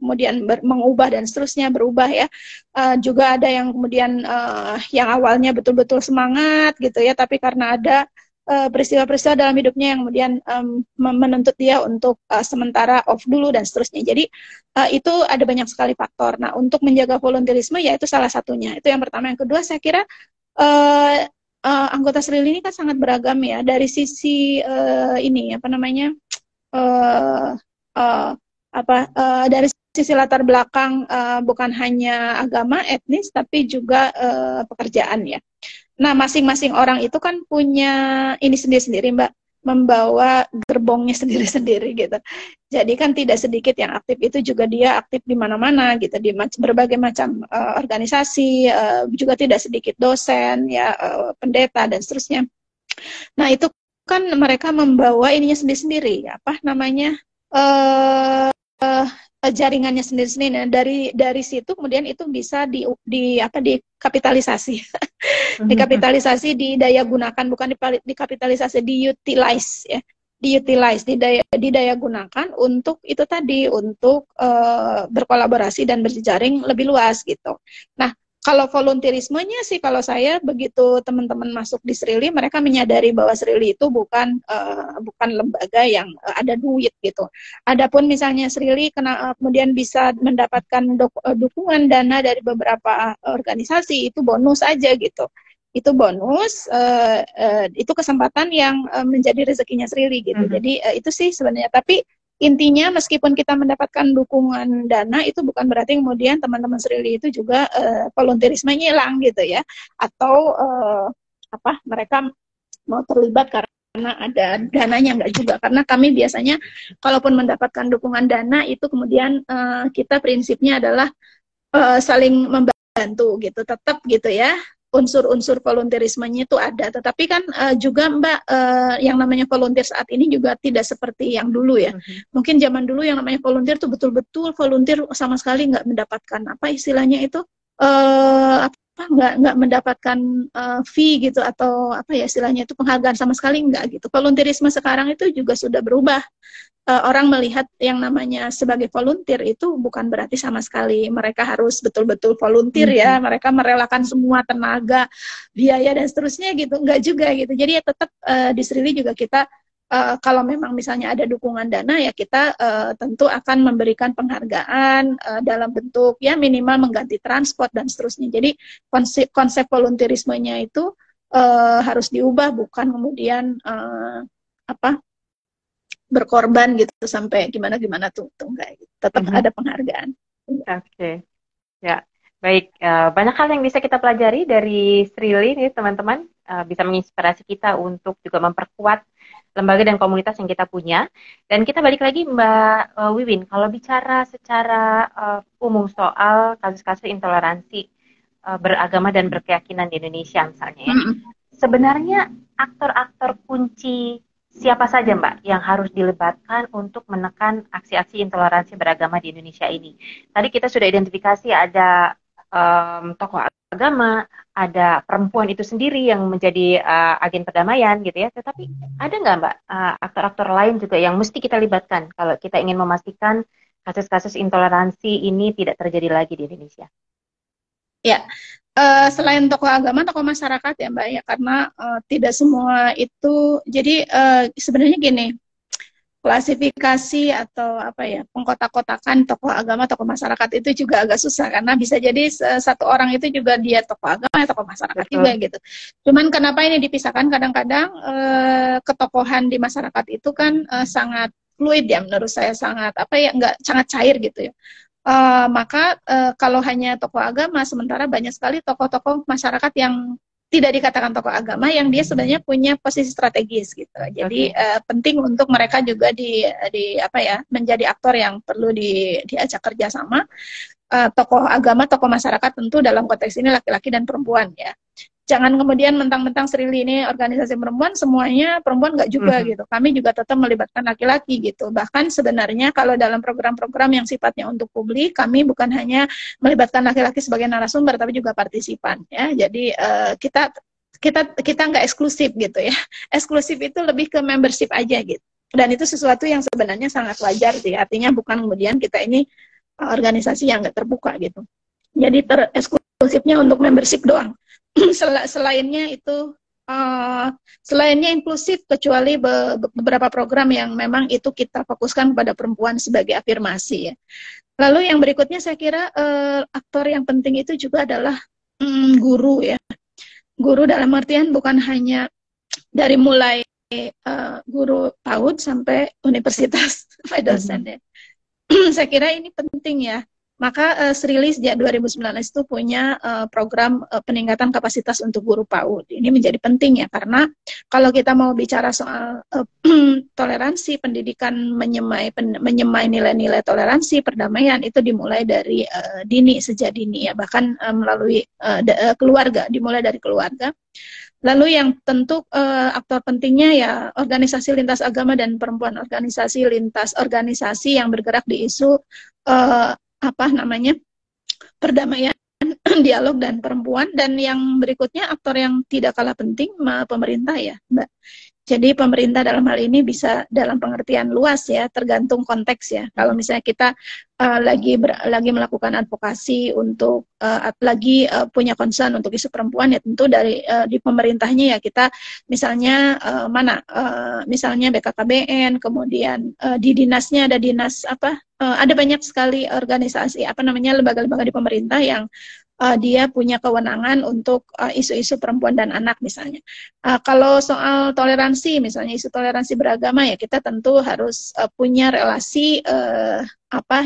kemudian mengubah dan seterusnya berubah ya. Juga ada yang kemudian yang awalnya betul-betul semangat gitu ya, tapi karena ada peristiwa-peristiwa dalam hidupnya yang kemudian menuntut dia untuk sementara off dulu dan seterusnya. Jadi itu ada banyak sekali faktor. Nah, untuk menjaga volunteerisme ya itu salah satunya. Itu yang pertama. Yang kedua, saya kira anggota Sril ini kan sangat beragam ya. Dari sisi ini apa namanya uh, uh, dari sisi latar belakang bukan hanya agama, etnis, tapi juga pekerjaan ya. Nah, masing-masing orang itu kan punya ini sendiri-sendiri, Mbak, membawa gerbongnya sendiri-sendiri gitu. Jadi kan tidak sedikit yang aktif itu juga dia aktif di mana-mana gitu, di berbagai macam organisasi, juga tidak sedikit dosen, ya pendeta dan seterusnya. Nah, itu kan mereka membawa ininya sendiri-sendiri, apa namanya? Jaringannya sendiri-sendiri. Nah, dari situ kemudian itu bisa dikapitalisasi. Dikapitalisasi, didaya gunakan, bukan dikapitalisasi, diutilize ya. Didaya gunakan untuk itu tadi, untuk berkolaborasi dan berjejaring lebih luas gitu. Nah, kalau volunteerismenya sih, kalau saya begitu teman-teman masuk di Srili, mereka menyadari bahwa Srili itu bukan lembaga yang ada duit gitu. Adapun misalnya Srili kemudian bisa mendapatkan dukungan dana dari beberapa organisasi, itu bonus aja gitu. Itu bonus, itu kesempatan yang menjadi rezekinya Srili gitu. Jadi itu sih sebenarnya. Tapi intinya meskipun kita mendapatkan dukungan dana, itu bukan berarti kemudian teman-teman Srili itu juga volunteerisme hilang gitu ya, atau mereka mau terlibat karena ada dananya, enggak juga. Karena kami biasanya kalaupun mendapatkan dukungan dana itu kemudian kita prinsipnya adalah saling membantu gitu, tetap gitu ya. Unsur-unsur volunteerismenya itu ada, tetapi kan juga Mbak, yang namanya volunteer saat ini juga tidak seperti yang dulu ya. Mungkin zaman dulu yang namanya volunteer itu betul-betul volunteer sama sekali nggak mendapatkan apa istilahnya itu nggak mendapatkan fee gitu, atau apa ya istilahnya itu, penghargaan sama sekali nggak gitu. Volunteerisme sekarang itu juga sudah berubah. Orang melihat yang namanya sebagai volunteer itu bukan berarti sama sekali mereka harus betul-betul volunteer ya, mereka merelakan semua tenaga, biaya dan seterusnya gitu, enggak juga gitu. Jadi ya tetap di Srili juga kita kalau memang misalnya ada dukungan dana ya kita tentu akan memberikan penghargaan dalam bentuk ya minimal mengganti transport dan seterusnya. Jadi konsep volunteerismenya itu harus diubah, bukan kemudian berkorban gitu sampai gimana tuh enggak gitu. Tetap ada penghargaan. Oke. Ya, baik. Banyak hal yang bisa kita pelajari dari Srili nih teman-teman, bisa menginspirasi kita untuk juga memperkuat lembaga dan komunitas yang kita punya. Dan kita balik lagi Mbak Wiwin, kalau bicara secara umum soal kasus-kasus intoleransi beragama dan berkeyakinan di Indonesia misalnya ya, sebenarnya aktor-aktor kunci siapa saja Mbak yang harus dilibatkan untuk menekan aksi-aksi intoleransi beragama di Indonesia ini? Tadi kita sudah identifikasi ada tokoh agama, ada perempuan itu sendiri yang menjadi agen perdamaian gitu ya. Tetapi ada nggak Mbak aktor-aktor lain juga yang mesti kita libatkan kalau kita ingin memastikan kasus-kasus intoleransi ini tidak terjadi lagi di Indonesia? Ya. Selain tokoh agama, tokoh masyarakat ya Mbak ya, karena tidak semua itu, jadi sebenarnya gini, klasifikasi atau apa ya, pengkotak-kotakan tokoh agama, tokoh masyarakat itu juga agak susah, karena bisa jadi satu orang itu juga dia tokoh agama, tokoh masyarakat juga gitu. Cuman kenapa ini dipisahkan, kadang-kadang ketokohan di masyarakat itu kan sangat fluid ya, menurut saya sangat sangat cair gitu ya. Maka kalau hanya tokoh agama, sementara banyak sekali tokoh-tokoh masyarakat yang tidak dikatakan tokoh agama, yang dia sebenarnya punya posisi strategis gitu. Jadi penting untuk mereka juga menjadi aktor yang perlu diajak kerjasama. Tokoh agama, tokoh masyarakat tentu dalam konteks ini laki-laki dan perempuan ya. Jangan kemudian mentang-mentang Srili ini organisasi perempuan, semuanya perempuan nggak juga gitu. Kami juga tetap melibatkan laki-laki gitu. Bahkan sebenarnya kalau dalam program-program yang sifatnya untuk publik, kami bukan hanya melibatkan laki-laki sebagai narasumber, tapi juga partisipan ya. Jadi kita kita nggak eksklusif gitu ya. Eksklusif itu lebih ke membership aja gitu. Dan itu sesuatu yang sebenarnya sangat wajar sih. Artinya bukan kemudian kita ini organisasi yang nggak terbuka gitu. Jadi tereksklusifnya untuk membership doang. Selainnya itu selainnya inklusif, kecuali beberapa program yang memang itu kita fokuskan kepada perempuan sebagai afirmasi ya. Lalu yang berikutnya saya kira aktor yang penting itu juga adalah guru ya. Guru dalam artian bukan hanya dari mulai guru PAUD sampai universitas dosen ya. Saya kira ini penting ya. Maka Srili sejak 2019 itu punya program peningkatan kapasitas untuk guru PAUD. Ini menjadi penting ya, karena kalau kita mau bicara soal toleransi, pendidikan menyemai nilai-nilai toleransi, perdamaian, itu dimulai dari dini, sejak dini ya, bahkan melalui keluarga, dimulai dari keluarga. Lalu yang tentu aktor pentingnya ya organisasi lintas agama dan perempuan, organisasi lintas organisasi yang bergerak di isu perdamaian, dialog dan perempuan. Dan yang berikutnya aktor yang tidak kalah penting pemerintah ya Mbak. Jadi pemerintah dalam hal ini bisa dalam pengertian luas ya, tergantung konteks ya. Kalau misalnya kita lagi melakukan advokasi untuk punya concern untuk isu perempuan ya, tentu dari di pemerintahnya ya kita misalnya misalnya BKKBN, kemudian di dinasnya ada dinas ada banyak sekali organisasi lembaga-lembaga di pemerintah yang dia punya kewenangan untuk isu-isu perempuan dan anak misalnya. Kalau soal toleransi, misalnya isu toleransi beragama ya, kita tentu harus punya relasi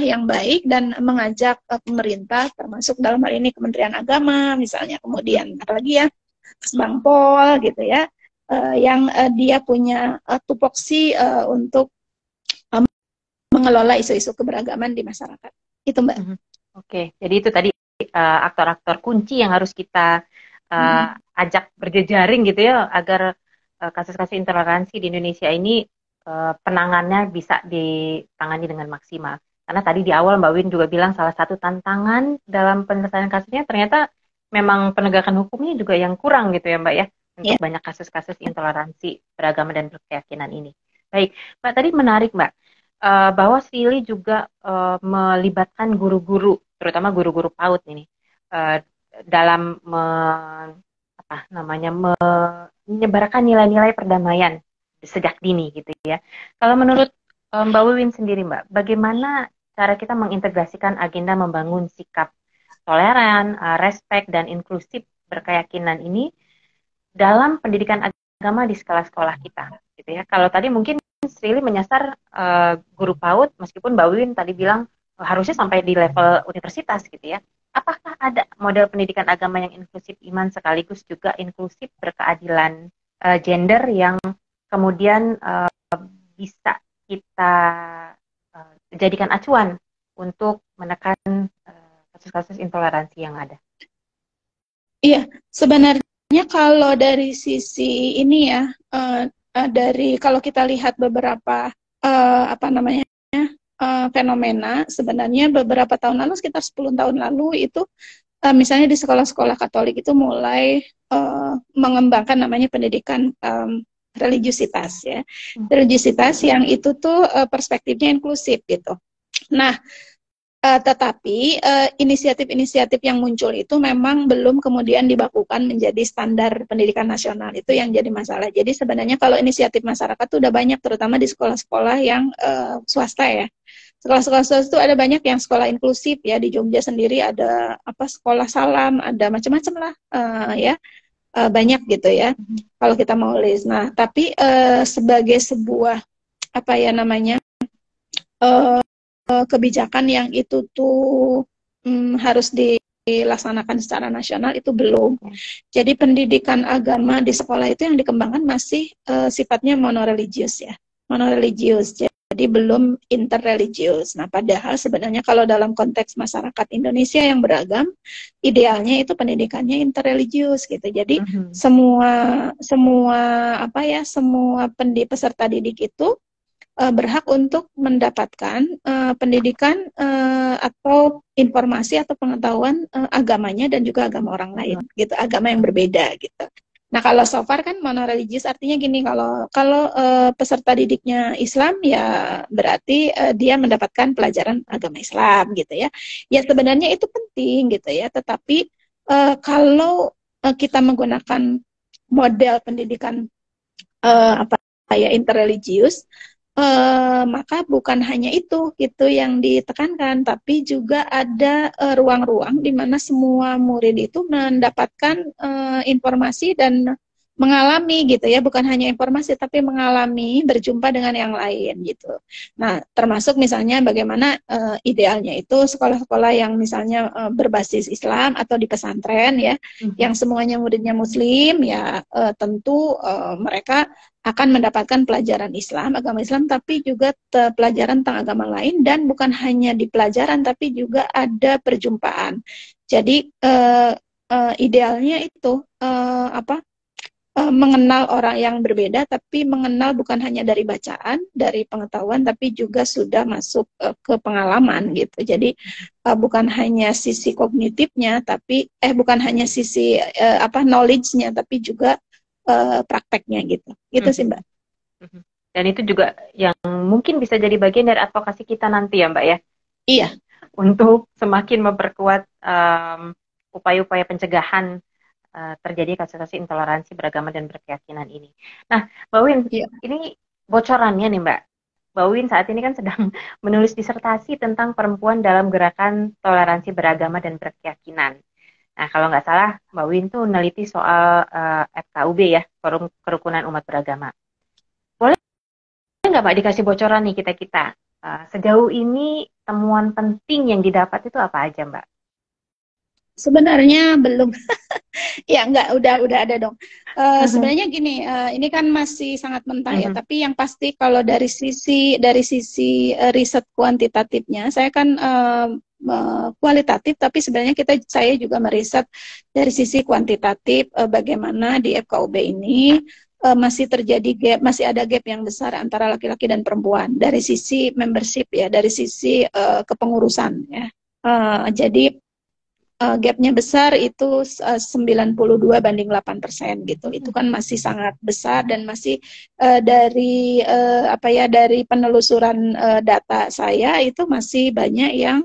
yang baik dan mengajak pemerintah, termasuk dalam hal ini Kementerian Agama misalnya, kemudian apalagi ya Kesbangpol gitu ya, yang dia punya tupoksi untuk mengelola isu-isu keberagaman di masyarakat. Itu Mbak. Oke, jadi itu tadi aktor-aktor kunci yang harus kita ajak berjejaring gitu ya, agar kasus-kasus intoleransi di Indonesia ini penanganannya bisa ditangani dengan maksimal. Karena tadi di awal Mbak Win juga bilang salah satu tantangan dalam penyelesaian kasusnya ternyata memang penegakan hukumnya juga yang kurang gitu ya Mbak ya, untuk banyak kasus-kasus intoleransi beragama dan berkeyakinan ini. Baik, Mbak, tadi menarik Mbak, bahwa Srili juga melibatkan guru-guru, terutama guru-guru PAUD ini, dalam menyebarkan nilai-nilai perdamaian sejak dini gitu ya. Kalau menurut Mbak Wiwin sendiri Mbak, bagaimana cara kita mengintegrasikan agenda membangun sikap toleran, respek dan inklusif berkeyakinan ini dalam pendidikan agama di sekolah-sekolah kita gitu ya. Kalau tadi mungkin Srili menyasar guru PAUD, meskipun Mbak Wiwin tadi bilang harusnya sampai di level universitas gitu ya. Apakah ada model pendidikan agama yang inklusif iman sekaligus juga inklusif berkeadilan gender yang kemudian bisa kita jadikan acuan untuk menekan kasus-kasus intoleransi yang ada? Iya, sebenarnya kalau dari sisi ini ya, dari kalau kita lihat beberapa fenomena, sebenarnya beberapa tahun lalu, sekitar 10 tahun lalu itu misalnya di sekolah-sekolah Katolik itu mulai mengembangkan namanya pendidikan religiusitas ya. Religiusitas yang itu tuh perspektifnya inklusif gitu. Nah, tetapi inisiatif-inisiatif yang muncul itu memang belum kemudian dibakukan menjadi standar pendidikan nasional. Itu yang jadi masalah. Jadi sebenarnya kalau inisiatif masyarakat itu udah banyak, terutama di sekolah-sekolah yang swasta ya. Sekolah-sekolah swasta itu ada banyak yang sekolah inklusif ya. Di Jogja sendiri ada sekolah salam, ada macam-macam lah ya. Banyak gitu ya. Kalau kita mau list. Nah, tapi sebagai sebuah kebijakan yang itu tuh harus dilaksanakan secara nasional itu belum. Jadi pendidikan agama di sekolah itu yang dikembangkan masih sifatnya monoreligius ya. Monoreligius. jadi belum interreligius. Nah, padahal sebenarnya kalau dalam konteks masyarakat Indonesia yang beragam, idealnya itu pendidikannya interreligius gitu. Jadi semua semua apa ya, semua peserta didik itu berhak untuk mendapatkan pendidikan atau informasi atau pengetahuan agamanya dan juga agama orang lain gitu, agama yang berbeda gitu. Nah, kalau so far kan monoreligius artinya gini, kalau peserta didiknya Islam ya berarti dia mendapatkan pelajaran agama Islam gitu ya. Ya sebenarnya itu penting gitu ya, tetapi kalau kita menggunakan model pendidikan apa ya interreligius, maka bukan hanya itu gitu yang ditekankan, tapi juga ada ruang-ruang di mana semua murid itu mendapatkan informasi dan mengalami gitu ya, bukan hanya informasi tapi mengalami berjumpa dengan yang lain gitu. Nah, termasuk misalnya bagaimana idealnya itu sekolah-sekolah yang misalnya berbasis Islam atau di pesantren ya, yang semuanya muridnya Muslim ya, tentu mereka akan mendapatkan pelajaran Islam, agama Islam, tapi juga pelajaran tentang agama lain, dan bukan hanya di pelajaran, tapi juga ada perjumpaan. Jadi idealnya itu mengenal orang yang berbeda, tapi mengenal bukan hanya dari bacaan, dari pengetahuan, tapi juga sudah masuk ke pengalaman gitu. Jadi bukan hanya sisi kognitifnya, tapi bukan hanya sisi knowledge-nya, tapi juga prakteknya gitu. Gitu sih Mbak. Dan itu juga yang mungkin bisa jadi bagian dari advokasi kita nanti ya Mbak ya. Iya. Untuk semakin memperkuat upaya-upaya pencegahan terjadi kasus-kasus intoleransi beragama dan berkeyakinan ini. Nah, Mbak Win, ini bocorannya nih Mbak. Mbak Win saat ini kan sedang menulis disertasi tentang perempuan dalam gerakan toleransi beragama dan berkeyakinan. Nah, kalau nggak salah, Mbak Win tuh neliti soal FKUB ya, Forum Kerukunan Umat Beragama. Boleh nggak Mbak dikasih bocoran nih kita-kita? Sejauh ini temuan penting yang didapat itu apa aja Mbak? Sebenarnya belum. Ya enggak, udah ada dong. Sebenarnya gini, ini kan masih sangat mentah ya, tapi yang pasti kalau dari sisi riset kuantitatifnya, saya kan kualitatif, tapi sebenarnya saya juga meriset dari sisi kuantitatif bagaimana di FKUB ini masih terjadi gap, masih ada gap yang besar antara laki-laki dan perempuan dari sisi membership ya, dari sisi kepengurusan ya. Jadi gapnya besar itu 92 banding 8% gitu. Itu kan masih sangat besar, dan masih dari dari penelusuran data saya itu masih banyak yang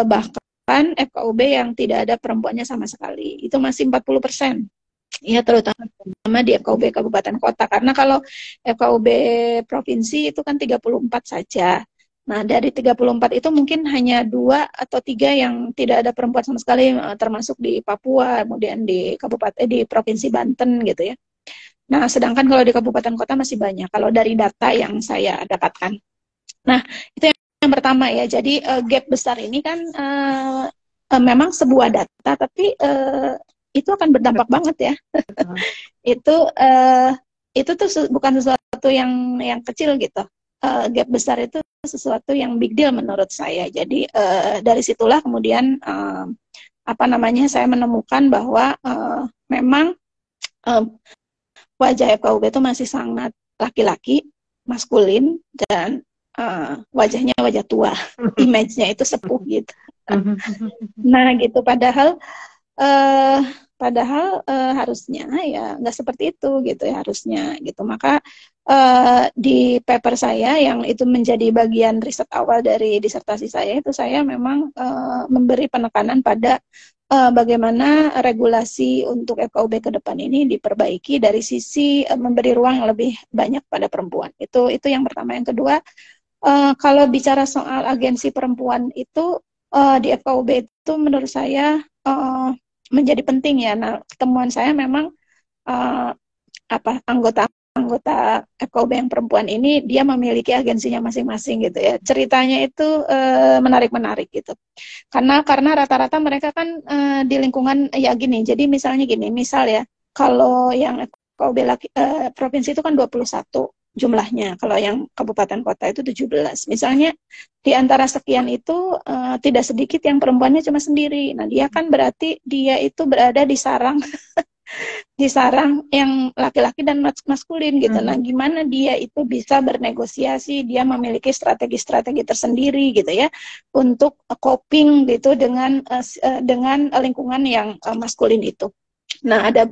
bahkan FKUB yang tidak ada perempuannya sama sekali. Itu masih 40%. Ya, terutama di FKUB kabupaten kota, karena kalau FKUB provinsi itu kan 34 saja. Nah, dari 34 itu mungkin hanya 2 atau 3 yang tidak ada perempuan sama sekali, termasuk di Papua, kemudian di Provinsi Banten gitu ya. Nah, sedangkan kalau di kabupaten kota masih banyak kalau dari data yang saya dapatkan. Nah, itu yang pertama ya. Jadi gap besar ini kan memang sebuah data, tapi itu akan berdampak banget ya. Itu tuh bukan sesuatu yang kecil gitu. Gap besar itu sesuatu yang big deal menurut saya. Jadi dari situlah kemudian saya menemukan bahwa memang wajah FKUB itu masih sangat laki-laki, maskulin, dan wajahnya wajah tua, image-nya itu sepuh gitu. Nah gitu, padahal harusnya ya nggak seperti itu gitu ya, harusnya gitu. Maka di paper saya yang itu menjadi bagian riset awal dari disertasi saya, itu saya memang memberi penekanan pada bagaimana regulasi untuk FKUB ke depan ini diperbaiki dari sisi memberi ruang yang lebih banyak pada perempuan. Itu yang pertama. Yang kedua, kalau bicara soal agensi perempuan itu di FKUB itu menurut saya menjadi penting ya. Nah, temuan saya memang anggota FKUB yang perempuan ini dia memiliki agensinya masing-masing gitu ya. Ceritanya itu menarik-menarik gitu. Karena rata-rata mereka kan di lingkungan ya gini. Jadi misal ya, kalau yang FKUB provinsi itu kan 21. jumlahnya. Kalau yang kabupaten kota itu 17. Misalnya di antara sekian itu tidak sedikit yang perempuannya cuma sendiri. Nah, dia kan berarti dia itu berada di sarang di sarang yang laki-laki dan maskulin gitu. Nah, gimana dia itu bisa bernegosiasi, dia memiliki strategi-strategi tersendiri gitu ya untuk coping gitu dengan lingkungan yang maskulin itu. Nah, ada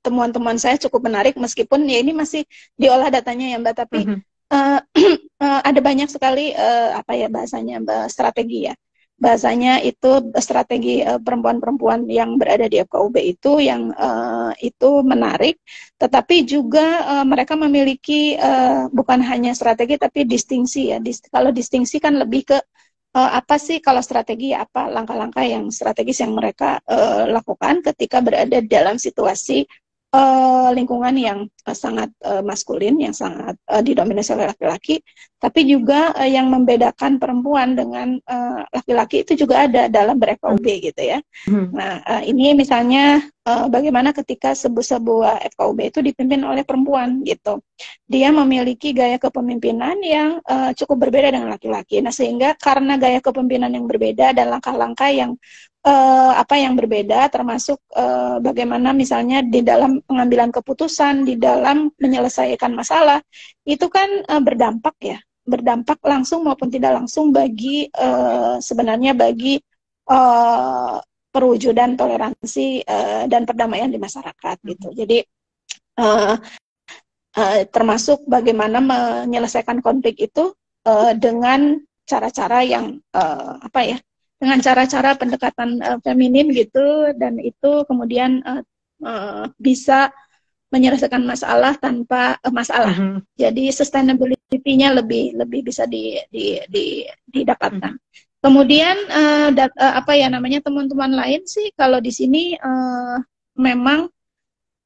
temuan-temuan saya cukup menarik meskipun ya ini masih diolah datanya ya Mbak, tapi ada banyak sekali apa ya bahasanya strategi ya. Bahasanya itu strategi perempuan-perempuan yang berada di FKUB itu yang itu menarik, tetapi juga mereka memiliki bukan hanya strategi tapi distingsi ya. Kalau distingsi kan lebih ke apa sih kalau strategi, apa langkah-langkah yang strategis yang mereka lakukan ketika berada dalam situasi lingkungan yang sangat maskulin, yang sangat didominasi oleh laki-laki, tapi juga yang membedakan perempuan dengan laki-laki itu juga ada dalam ber-FKUB gitu ya. Nah, ini misalnya bagaimana ketika sebuah FKUB itu dipimpin oleh perempuan gitu. Dia memiliki gaya kepemimpinan yang cukup berbeda dengan laki-laki. Nah, sehingga karena gaya kepemimpinan yang berbeda dan langkah-langkah yang apa yang berbeda, termasuk bagaimana misalnya di dalam pengambilan keputusan, di dalam menyelesaikan masalah, itu kan berdampak ya, berdampak langsung maupun tidak langsung bagi sebenarnya bagi perwujudan toleransi dan perdamaian di masyarakat gitu. Jadi termasuk bagaimana menyelesaikan konflik itu dengan cara-cara yang apa ya, dengan cara-cara pendekatan feminim gitu, dan itu kemudian bisa menyelesaikan masalah tanpa masalah. Jadi sustainability-nya lebih bisa didapatkan. Kemudian apa ya namanya teman-teman lain sih kalau di sini memang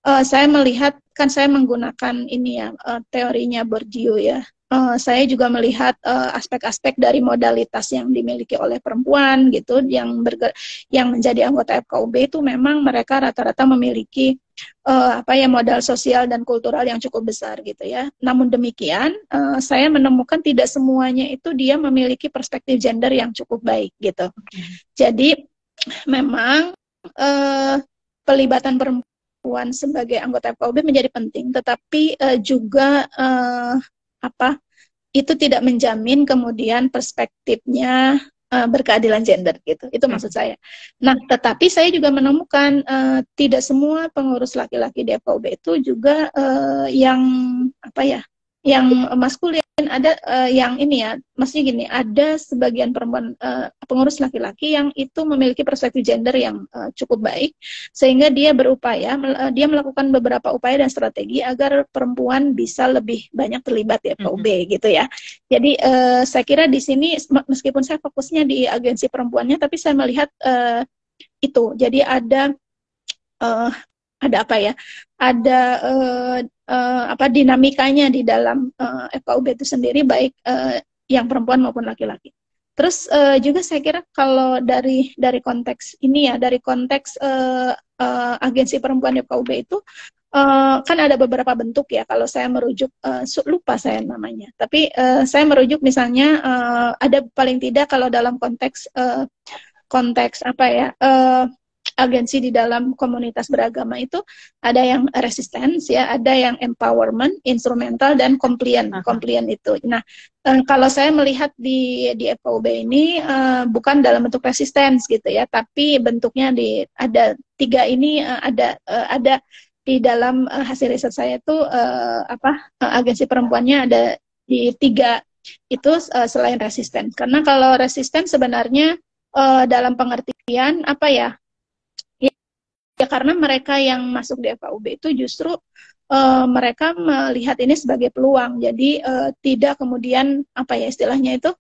saya melihat kan saya menggunakan ini ya teorinya Bourdieu ya. Saya juga melihat aspek-aspek dari modalitas yang dimiliki oleh perempuan gitu yang menjadi anggota FKUB itu memang mereka rata-rata memiliki apa ya modal sosial dan kultural yang cukup besar gitu ya. Namun demikian saya menemukan tidak semuanya itu dia memiliki perspektif gender yang cukup baik gitu. Jadi memang pelibatan perempuan sebagai anggota FKUB menjadi penting, tetapi juga apa itu tidak menjamin kemudian perspektifnya berkeadilan gender gitu. Itu maksud saya. Nah, tetapi saya juga menemukan tidak semua pengurus laki-laki di FKUB itu juga yang apa ya, yang maskulin. Ada yang ini ya, maksudnya gini, ada sebagian perempuan pengurus laki-laki yang itu memiliki perspektif gender yang cukup baik, sehingga dia berupaya, dia melakukan beberapa upaya dan strategi agar perempuan bisa lebih banyak terlibat di FKUB gitu ya. Jadi saya kira di sini meskipun saya fokusnya di agensi perempuannya, tapi saya melihat itu. Jadi ada apa ya? Ada apa dinamikanya di dalam FKUB itu sendiri baik yang perempuan maupun laki-laki. Terus juga saya kira kalau dari konteks ini ya, dari konteks agensi perempuan FKUB itu kan ada beberapa bentuk ya. Kalau saya merujuk lupa saya namanya. Tapi saya merujuk misalnya ada paling tidak kalau dalam konteks apa ya? Agensi di dalam komunitas beragama itu ada yang resistance ya, ada yang empowerment, instrumental dan compliant. Compliant itu. Nah, kalau saya melihat di FKUB ini bukan dalam bentuk resistance gitu ya, tapi bentuknya ada tiga ini ada di dalam hasil riset saya itu agensi perempuannya ada di tiga itu selain resisten. Karena kalau resisten sebenarnya dalam pengertian apa ya? Ya karena mereka yang masuk di FKUB itu justru mereka melihat ini sebagai peluang. Jadi tidak kemudian apa ya istilahnya itu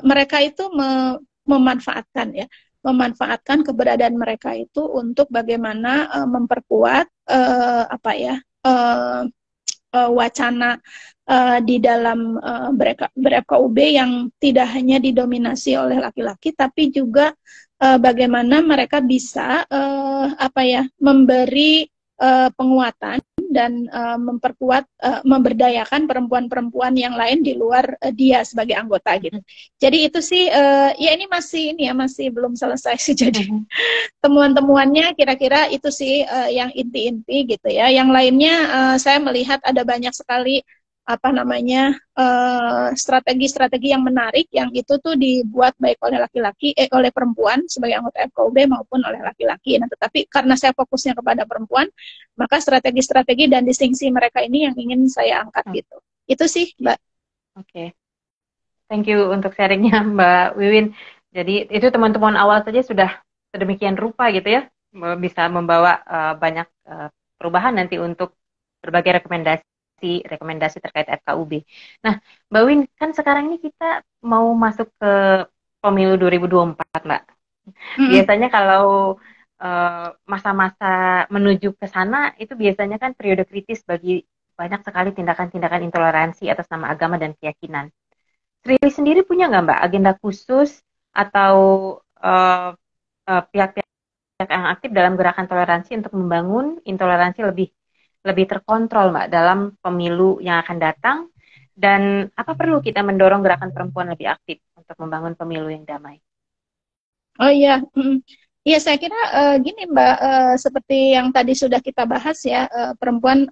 mereka itu memanfaatkan ya, memanfaatkan keberadaan mereka itu untuk bagaimana memperkuat wacana di dalam ber-FKUB yang tidak hanya didominasi oleh laki-laki, tapi juga bagaimana mereka bisa memberi penguatan dan memperkuat, memberdayakan perempuan-perempuan yang lain di luar dia sebagai anggota gitu. Jadi itu sih ya ini masih belum selesai sih. Jadi temuan-temuannya kira-kira itu sih yang inti-inti gitu ya. Yang lainnya saya melihat ada banyak sekali apa namanya strategi-strategi yang menarik yang itu tuh dibuat baik oleh laki-laki oleh perempuan sebagai anggota FKUB maupun oleh laki-laki. Nah, tetapi karena saya fokusnya kepada perempuan, maka strategi-strategi dan distingsi mereka ini yang ingin saya angkat gitu. Itu sih, Mbak. Oke. Thank you untuk sharingnya, Mbak Wiwin. Jadi itu teman-teman awal saja sudah sedemikian rupa gitu ya, bisa membawa banyak perubahan nanti untuk berbagai rekomendasi terkait FKUB. Nah, Mbak Win, kan sekarang ini kita mau masuk ke pemilu 2024, Mbak. Biasanya kalau masa-masa menuju ke sana itu biasanya kan periode kritis bagi banyak sekali tindakan-tindakan intoleransi atas nama agama dan keyakinan. Sri sendiri punya nggak Mbak agenda khusus atau pihak-pihak yang aktif dalam gerakan toleransi untuk membangun intoleransi lebih terkontrol Mbak dalam pemilu yang akan datang, dan apa perlu kita mendorong gerakan perempuan lebih aktif untuk membangun pemilu yang damai? Oh iya, iya saya kira gini Mbak, seperti yang tadi sudah kita bahas ya, perempuan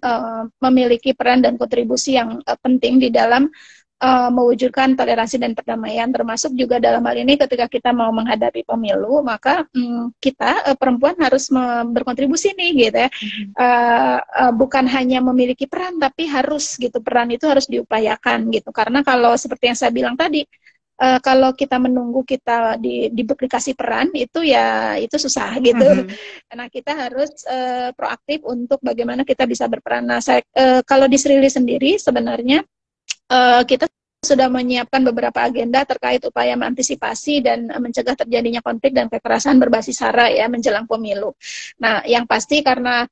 memiliki peran dan kontribusi yang penting di dalam mewujudkan toleransi dan perdamaian, termasuk juga dalam hal ini ketika kita mau menghadapi pemilu, maka kita perempuan harus berkontribusi nih gitu ya. Bukan hanya memiliki peran, tapi harus gitu, peran itu harus diupayakan gitu. Karena kalau seperti yang saya bilang tadi, kalau kita menunggu kita dikasih peran itu ya itu susah gitu. Karena kita harus proaktif untuk bagaimana kita bisa berperan. Nah, kalau di Srili sendiri sebenarnya kita sudah menyiapkan beberapa agenda terkait upaya mengantisipasi dan mencegah terjadinya konflik dan kekerasan berbasis SARA ya menjelang pemilu. Nah, yang pasti karena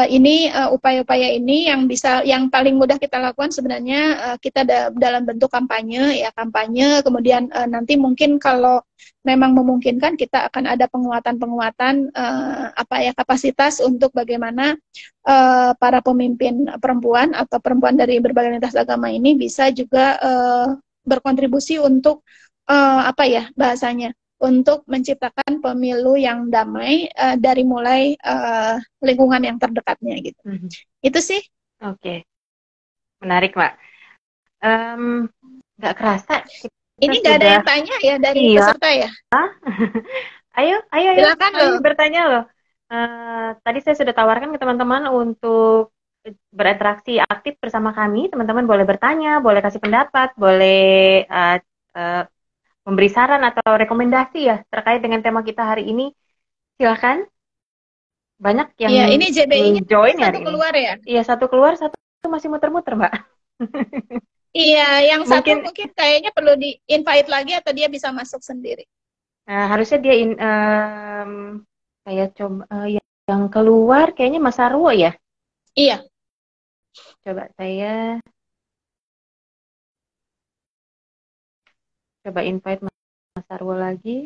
ini upaya-upaya ini yang paling mudah kita lakukan sebenarnya kita dalam bentuk kampanye ya, kemudian nanti mungkin kalau memang memungkinkan kita akan ada penguatan kapasitas untuk bagaimana para pemimpin perempuan atau perempuan dari berbagai lintas agama ini bisa juga berkontribusi untuk bahasanya untuk menciptakan pemilu yang damai dari mulai lingkungan yang terdekatnya gitu. Itu sih. Oke. Menarik, Mbak. Nggak kerasa. Ini nggak ada yang tanya ya dari peserta ya? Ayo Silakan loh. Bertanya loh. Tadi saya sudah tawarkan ke teman-teman untuk berinteraksi aktif bersama kami. Teman-teman boleh bertanya, boleh kasih pendapat, boleh memberi saran atau rekomendasi ya terkait dengan tema kita hari ini. Silakan. Banyak yang ya, ini JBI-nya join satu keluar ya? Iya, satu keluar, satu masih muter-muter, Mbak. Iya, yang satu mungkin kayaknya perlu di-invite lagi atau dia bisa masuk sendiri. Harusnya dia saya coba yang keluar kayaknya Mas Arwo ya? Iya. Coba saya invite Mas Arwo lagi.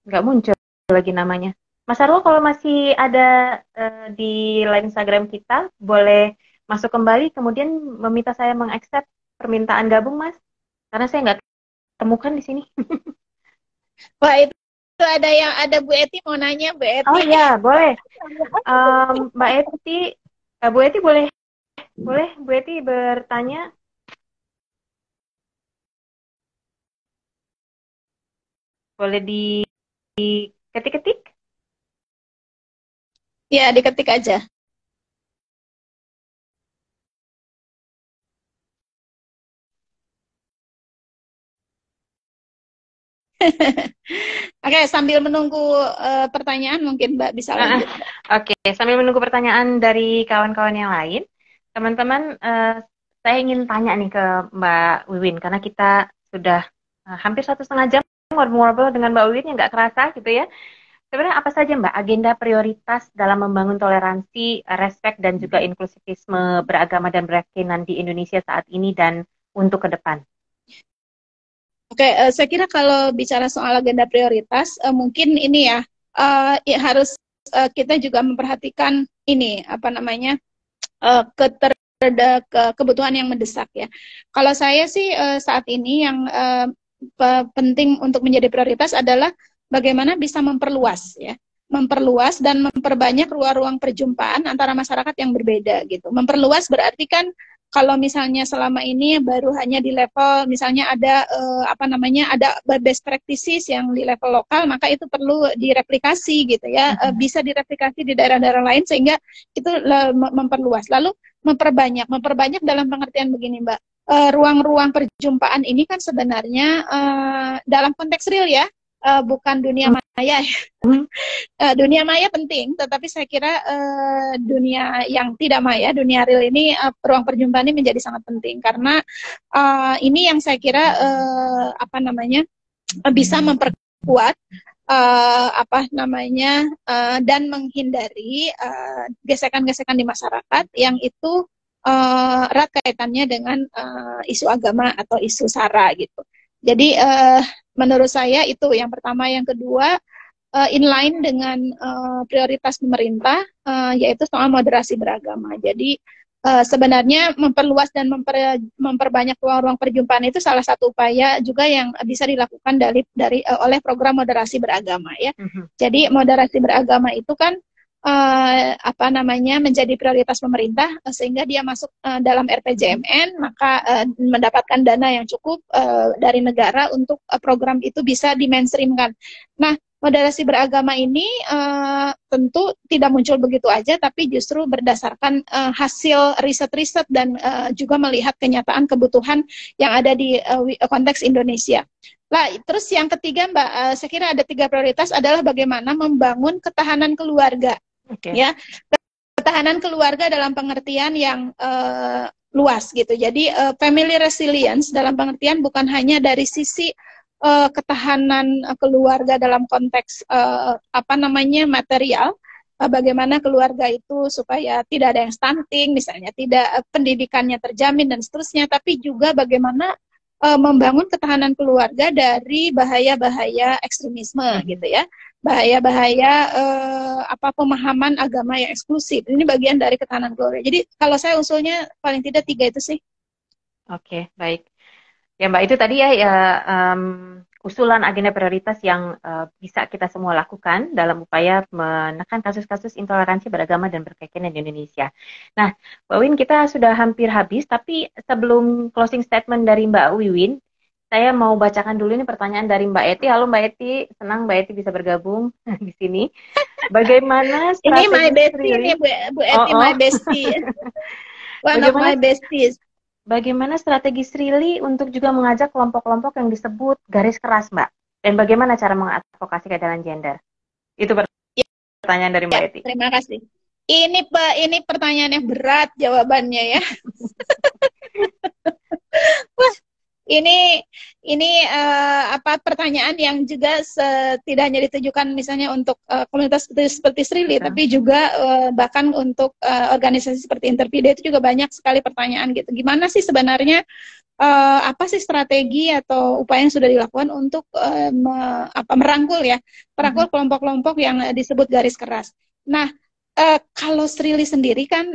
Nggak muncul lagi namanya. Mas Arwo kalau masih ada di line Instagram kita, boleh masuk kembali kemudian meminta saya mengaccept permintaan gabung, Mas. Karena saya nggak temukan di sini. Wah, itu ada Bu Eti mau nanya, Bu Eti. Oh iya, boleh. Mbak Eti, Bu Eti boleh Bu Eti bertanya. Boleh diketik-ketik? Ya, diketik aja. Oke, sambil menunggu pertanyaan mungkin Mbak bisa lanjut. Oke, sambil menunggu pertanyaan dari kawan-kawan yang lain, teman-teman, saya ingin tanya nih ke Mbak Wiwin, karena kita sudah hampir 1,5 jam ngobrol-ngobrol dengan Mbak Wiwin yang nggak kerasa gitu ya. Sebenarnya apa saja Mbak agenda prioritas dalam membangun toleransi, respek, dan juga inklusivisme beragama dan berkeyakinan di Indonesia saat ini dan untuk ke depan? Oke, saya kira kalau bicara soal agenda prioritas, mungkin ini ya harus kita juga memperhatikan ini apa namanya kebutuhan yang mendesak ya. Kalau saya sih saat ini yang penting untuk menjadi prioritas adalah bagaimana bisa memperluas ya, memperluas dan memperbanyak ruang-ruang perjumpaan antara masyarakat yang berbeda gitu. Memperluas berarti kan kalau misalnya selama ini baru hanya di level misalnya ada apa namanya ada best practices yang di level lokal, maka itu perlu direplikasi gitu ya. Bisa direplikasi di daerah-daerah lain sehingga itu memperluas. Lalu memperbanyak dalam pengertian begini Mbak. Ruang-ruang perjumpaan ini kan sebenarnya dalam konteks real ya, bukan dunia maya ya. Dunia maya penting, tetapi saya kira dunia yang tidak maya, dunia real ini ruang perjumpaan ini menjadi sangat penting karena ini yang saya kira apa namanya bisa memperkuat apa namanya dan menghindari gesekan-gesekan di masyarakat yang itu erat kaitannya dengan isu agama atau isu SARA gitu. Jadi menurut saya itu yang pertama, yang kedua inline dengan prioritas pemerintah yaitu soal moderasi beragama. Jadi sebenarnya memperluas dan memperbanyak ruang-ruang perjumpaan itu salah satu upaya juga yang bisa dilakukan oleh program moderasi beragama ya. Jadi moderasi beragama itu kan apa namanya menjadi prioritas pemerintah sehingga dia masuk dalam RPJMN, maka mendapatkan dana yang cukup dari negara untuk program itu bisa dimainstreamkan. Nah, moderasi beragama ini tentu tidak muncul begitu aja, tapi justru berdasarkan hasil riset-riset dan juga melihat kenyataan kebutuhan yang ada di konteks Indonesia. Lah, terus yang ketiga Mbak, saya kira ada 3 prioritas adalah bagaimana membangun ketahanan keluarga. Ya, ketahanan keluarga dalam pengertian yang luas gitu. Jadi family resilience dalam pengertian bukan hanya dari sisi ketahanan keluarga dalam konteks apa namanya material, bagaimana keluarga itu supaya tidak ada yang stunting misalnya, tidak pendidikannya terjamin dan seterusnya, tapi juga bagaimana membangun ketahanan keluarga dari bahaya-bahaya ekstremisme gitu ya, bahaya-bahaya apa pemahaman agama yang eksklusif. Ini bagian dari ketahanan keluarga. Jadi kalau saya usulnya paling tidak 3 itu sih. Oke, baik. Ya Mbak, itu tadi ya usulan agenda prioritas yang bisa kita semua lakukan dalam upaya menekan kasus-kasus intoleransi beragama dan berkeyakinan di Indonesia. Nah, Mbak Win, kita sudah hampir habis, tapi sebelum closing statement dari Mbak Wiwin, saya mau bacakan dulu ini pertanyaan dari Mbak Eti. Halo Mbak Eti, senang Mbak Eti bisa bergabung di sini. Bagaimana strategi ini my bestie ini Bu Eti, my bestie. One of my besties. Bagaimana strategi Srili untuk juga mengajak kelompok-kelompok yang disebut garis keras, Mbak? Dan bagaimana cara mengadvokasi keadilan gender? Itu pertanyaan dari Mbak Eti. Terima kasih. Ini pertanyaan yang berat jawabannya ya. Wah, ini apa pertanyaan yang juga tidak hanya ditujukan misalnya untuk komunitas seperti Srili, tapi juga bahkan untuk organisasi seperti Interpida itu juga banyak sekali pertanyaan gitu. Gimana sih sebenarnya apa sih strategi atau upaya yang sudah dilakukan untuk merangkul kelompok-kelompok yang disebut garis keras. Nah, kalau Srili sendiri kan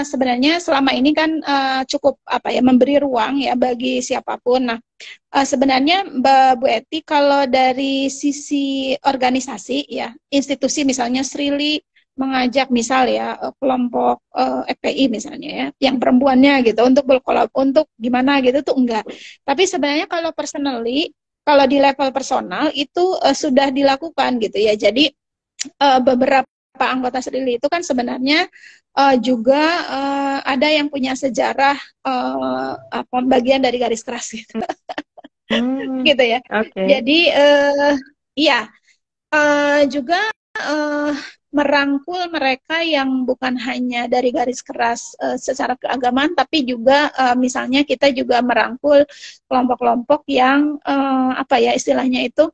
sebenarnya selama ini kan cukup memberi ruang ya bagi siapapun. Nah, sebenarnya Mbak Bu Eti kalau dari sisi organisasi ya, institusi misalnya Srili mengajak misal ya kelompok FPI misalnya ya, yang perempuannya gitu untuk untuk gimana gitu tuh enggak. Tapi sebenarnya kalau personally, kalau di level personal itu sudah dilakukan gitu ya. Jadi beberapa anggota Srili itu kan sebenarnya juga ada yang punya sejarah bagian dari garis keras gitu, gitu ya. Okay. Jadi iya juga merangkul mereka yang bukan hanya dari garis keras secara keagamaan, tapi juga misalnya kita juga merangkul kelompok-kelompok yang istilahnya itu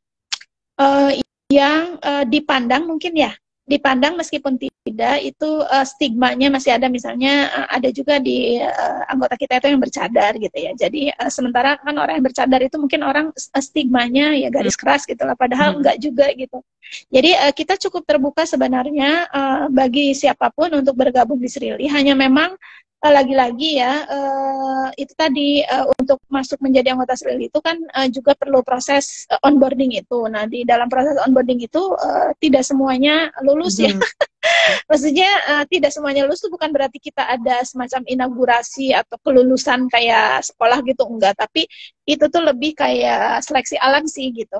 yang dipandang mungkin ya dipandang meskipun tidak itu stigmanya masih ada, misalnya ada juga di anggota kita itu yang bercadar gitu ya. Jadi sementara kan orang yang bercadar itu mungkin orang stigmanya ya garis keras gitu lah, padahal enggak juga gitu. Jadi kita cukup terbuka sebenarnya bagi siapapun untuk bergabung di Srili, hanya memang lagi-lagi ya itu tadi untuk masuk menjadi anggota Srili itu kan juga perlu proses onboarding itu. Nah, di dalam proses onboarding itu tidak semuanya lulus ya. Maksudnya tidak semuanya lulus itu bukan berarti kita ada semacam inaugurasi atau kelulusan kayak sekolah gitu, enggak, tapi itu tuh lebih kayak seleksi alam sih gitu.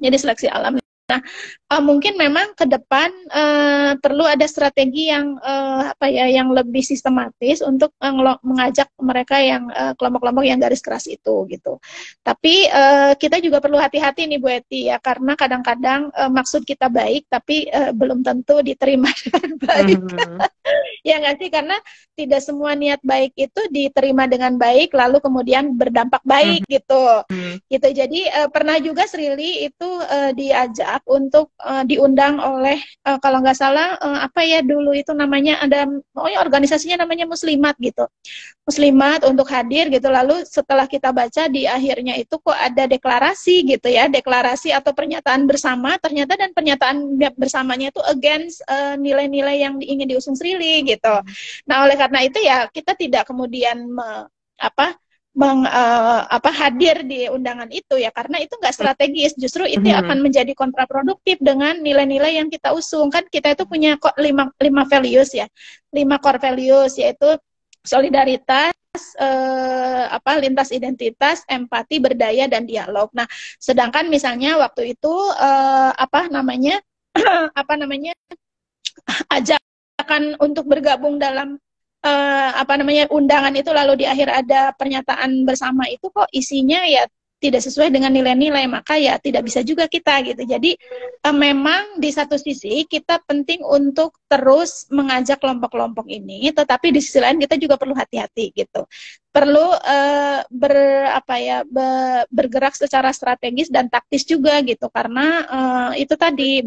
Jadi seleksi alam. Nah, mungkin memang ke depan perlu ada strategi yang apa ya, yang lebih sistematis untuk mengajak mereka yang kelompok-kelompok yang garis keras itu gitu. Tapi kita juga perlu hati-hati nih Bu Eti ya, karena kadang-kadang maksud kita baik tapi belum tentu diterima dengan baik. Ya nggak sih, karena tidak semua niat baik itu diterima dengan baik lalu kemudian berdampak baik gitu. Gitu. Jadi pernah juga Srili itu diajak untuk diundang oleh kalau nggak salah apa ya dulu itu namanya, ada organisasinya namanya Muslimat gitu. Muslimat untuk hadir gitu. Lalu setelah kita baca di akhirnya itu kok ada deklarasi gitu ya, deklarasi atau pernyataan bersama ternyata, dan pernyataan bersamanya itu against nilai-nilai yang ingin diusung Srili gitu. Nah, oleh karena itu ya kita tidak kemudian hadir di undangan itu ya, karena itu nggak strategis, justru itu akan menjadi kontraproduktif dengan nilai-nilai yang kita usung. Kan kita itu punya lima values ya, 5 core values, yaitu solidaritas, lintas identitas, empati, berdaya, dan dialog. Nah, sedangkan misalnya waktu itu ajakan untuk bergabung dalam undangan itu, lalu di akhir ada pernyataan bersama itu kok isinya ya tidak sesuai dengan nilai-nilai, maka ya tidak bisa juga kita gitu. Jadi memang di satu sisi kita penting untuk terus mengajak kelompok-kelompok ini, tetapi di sisi lain kita juga perlu hati-hati gitu. Perlu bergerak secara strategis dan taktis juga gitu, karena itu tadi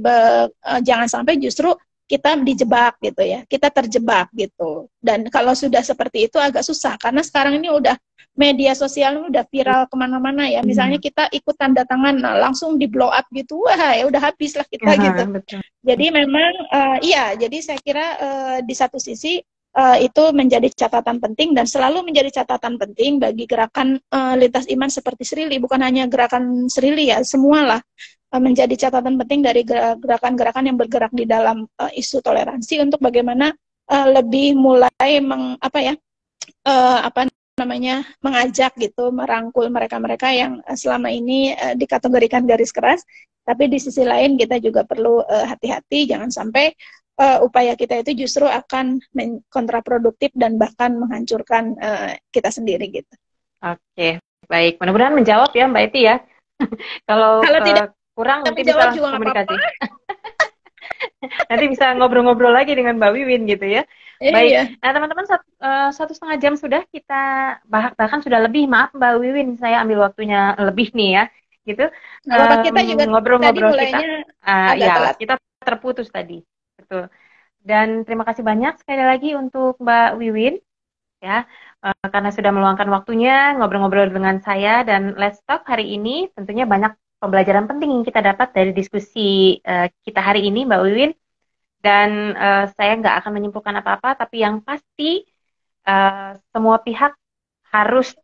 jangan sampai justru kita dijebak gitu ya, kita terjebak gitu. Dan kalau sudah seperti itu agak susah, karena sekarang ini udah media sosial udah viral kemana-mana ya. Misalnya kita ikut tanda tangan, langsung di blow up gitu, wah ya udah habis lah kita gitu. Betul. Jadi memang jadi saya kira di satu sisi itu menjadi catatan penting dan selalu menjadi catatan penting bagi gerakan lintas iman seperti Srili, bukan hanya gerakan Srili ya, semualah menjadi catatan penting dari gerakan-gerakan yang bergerak di dalam isu toleransi untuk bagaimana lebih mulai mengajak gitu, merangkul mereka-mereka yang selama ini dikategorikan garis keras. Tapi di sisi lain kita juga perlu hati-hati, jangan sampai upaya kita itu justru akan kontraproduktif dan bahkan menghancurkan kita sendiri gitu. Oke, baik. Mudah-mudahan menjawab ya Mbak Eti ya. Kalau tidak kurang mungkin bisa komunikasi. Nanti bisa ngobrol-ngobrol lagi dengan Mbak Wiwin gitu ya. Baik. Iya. Nah teman-teman 1,5 jam sudah kita bahkan sudah lebih. Maaf Mbak Wiwin, saya ambil waktunya lebih nih ya. Gitu. Kita juga ngobrol-ngobrol kita. Telat. Kita terputus tadi. Betul. Dan terima kasih banyak sekali lagi untuk Mbak Wiwin ya. Karena sudah meluangkan waktunya ngobrol-ngobrol dengan saya, dan Let's Talk hari ini tentunya banyak pembelajaran penting yang kita dapat dari diskusi kita hari ini Mbak Wiwin. Dan saya nggak akan menyimpulkan apa-apa, tapi yang pasti semua pihak harus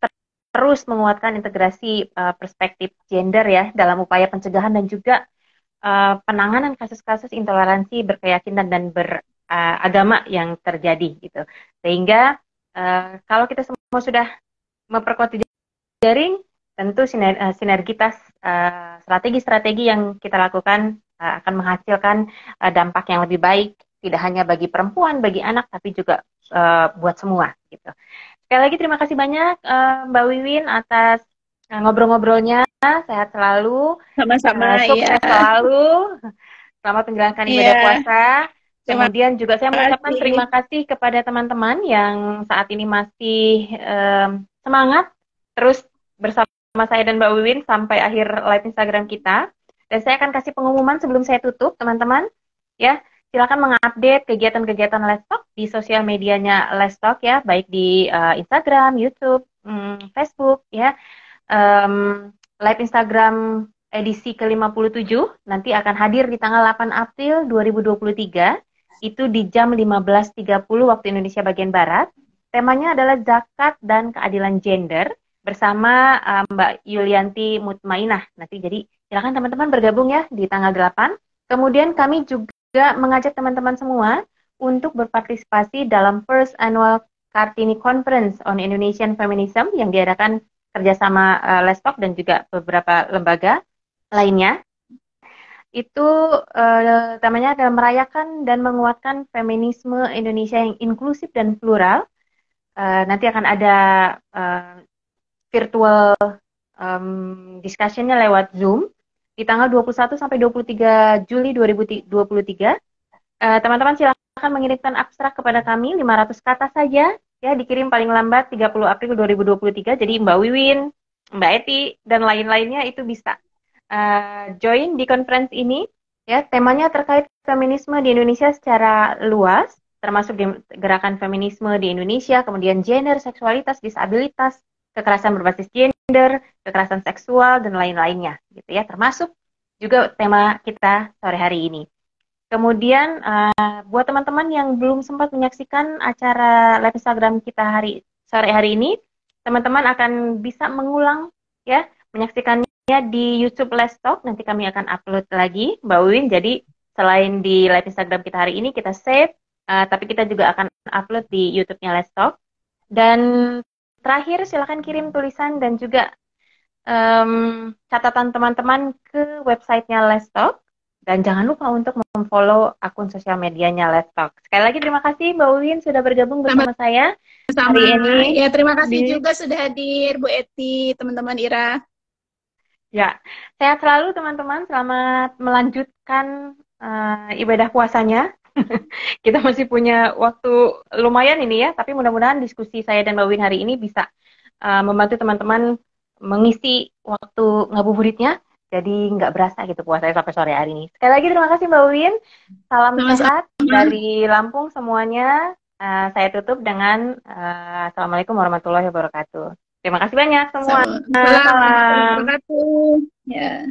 terus menguatkan integrasi perspektif gender ya dalam upaya pencegahan dan juga penanganan kasus-kasus intoleransi berkeyakinan dan beragama yang terjadi gitu. Sehingga kalau kita semua sudah memperkuat jaring, tentu sinergitas strategi-strategi yang kita lakukan akan menghasilkan dampak yang lebih baik, tidak hanya bagi perempuan, bagi anak, tapi juga buat semua gitu. Sekali lagi terima kasih banyak Mbak Wiwin atas ngobrol-ngobrolnya. Sehat selalu, sama-sama, sukses selalu, selamat menjalankan ibadah puasa. Kemudian juga saya mengucapkan terima kasih kepada teman-teman yang saat ini masih semangat terus bersama saya dan Mbak Wiwin sampai akhir live Instagram kita. Dan saya akan kasih pengumuman sebelum saya tutup, teman-teman. Ya, silakan mengupdate kegiatan-kegiatan Lestalk di sosial medianya Lestalk ya, baik di Instagram, YouTube, Facebook ya. Live Instagram edisi ke-57 nanti akan hadir di tanggal 8 April 2023, itu di jam 15.30 waktu Indonesia bagian Barat. Temanya adalah zakat dan keadilan gender bersama Mbak Yulianti Mutmainah. Nanti jadi silakan teman-teman bergabung ya di tanggal 8. Kemudian kami juga mengajak teman-teman semua untuk berpartisipasi dalam First Annual Kartini Conference on Indonesian Feminism yang diadakan kerjasama Lestalk dan juga beberapa lembaga lainnya. Itu namanya adalah merayakan dan menguatkan feminisme Indonesia yang inklusif dan plural. Nanti akan ada virtual discussion-nya lewat Zoom di tanggal 21 sampai 23 Juli 2023. Teman-teman silakan mengirimkan abstrak kepada kami 500 kata saja ya, dikirim paling lambat 30 April 2023. Jadi Mbak Wiwin, Mbak Eti dan lain-lainnya itu bisa join di conference ini ya. Temanya terkait feminisme di Indonesia secara luas, termasuk gerakan feminisme di Indonesia, kemudian gender, seksualitas, disabilitas, kekerasan berbasis gender, kekerasan seksual dan lain-lainnya gitu ya, termasuk juga tema kita sore hari ini. Kemudian buat teman-teman yang belum sempat menyaksikan acara live Instagram kita sore hari ini, teman-teman akan bisa mengulang ya, menyaksikannya di YouTube Lestalk. Nanti kami akan upload lagi, Mbak Win. Jadi selain di live Instagram kita hari ini kita save, tapi kita juga akan upload di YouTube-nya Lestalk. Dan terakhir silakan kirim tulisan dan juga catatan teman-teman ke websitenya Lestalk. Dan jangan lupa untuk memfollow akun sosial medianya Lestalk. Sekali lagi terima kasih Mbak Win sudah bergabung bersama saya hari ini. Ya, terima kasih juga sudah hadir Bu Eti, teman-teman Ira. Ya, sehat selalu teman-teman. Selamat melanjutkan ibadah puasanya. Kita masih punya waktu lumayan ini ya, tapi mudah-mudahan diskusi saya dan Mbak Win hari ini bisa membantu teman-teman mengisi waktu ngabuburitnya. Jadi nggak berasa gitu puasanya sampai sore hari ini. Sekali lagi terima kasih Mbak Win. Salam sehat dari Lampung semuanya. Saya tutup dengan Assalamualaikum warahmatullahi wabarakatuh. Terima kasih banyak semua. Salam warahmatullahi wabarakatuh. Ya.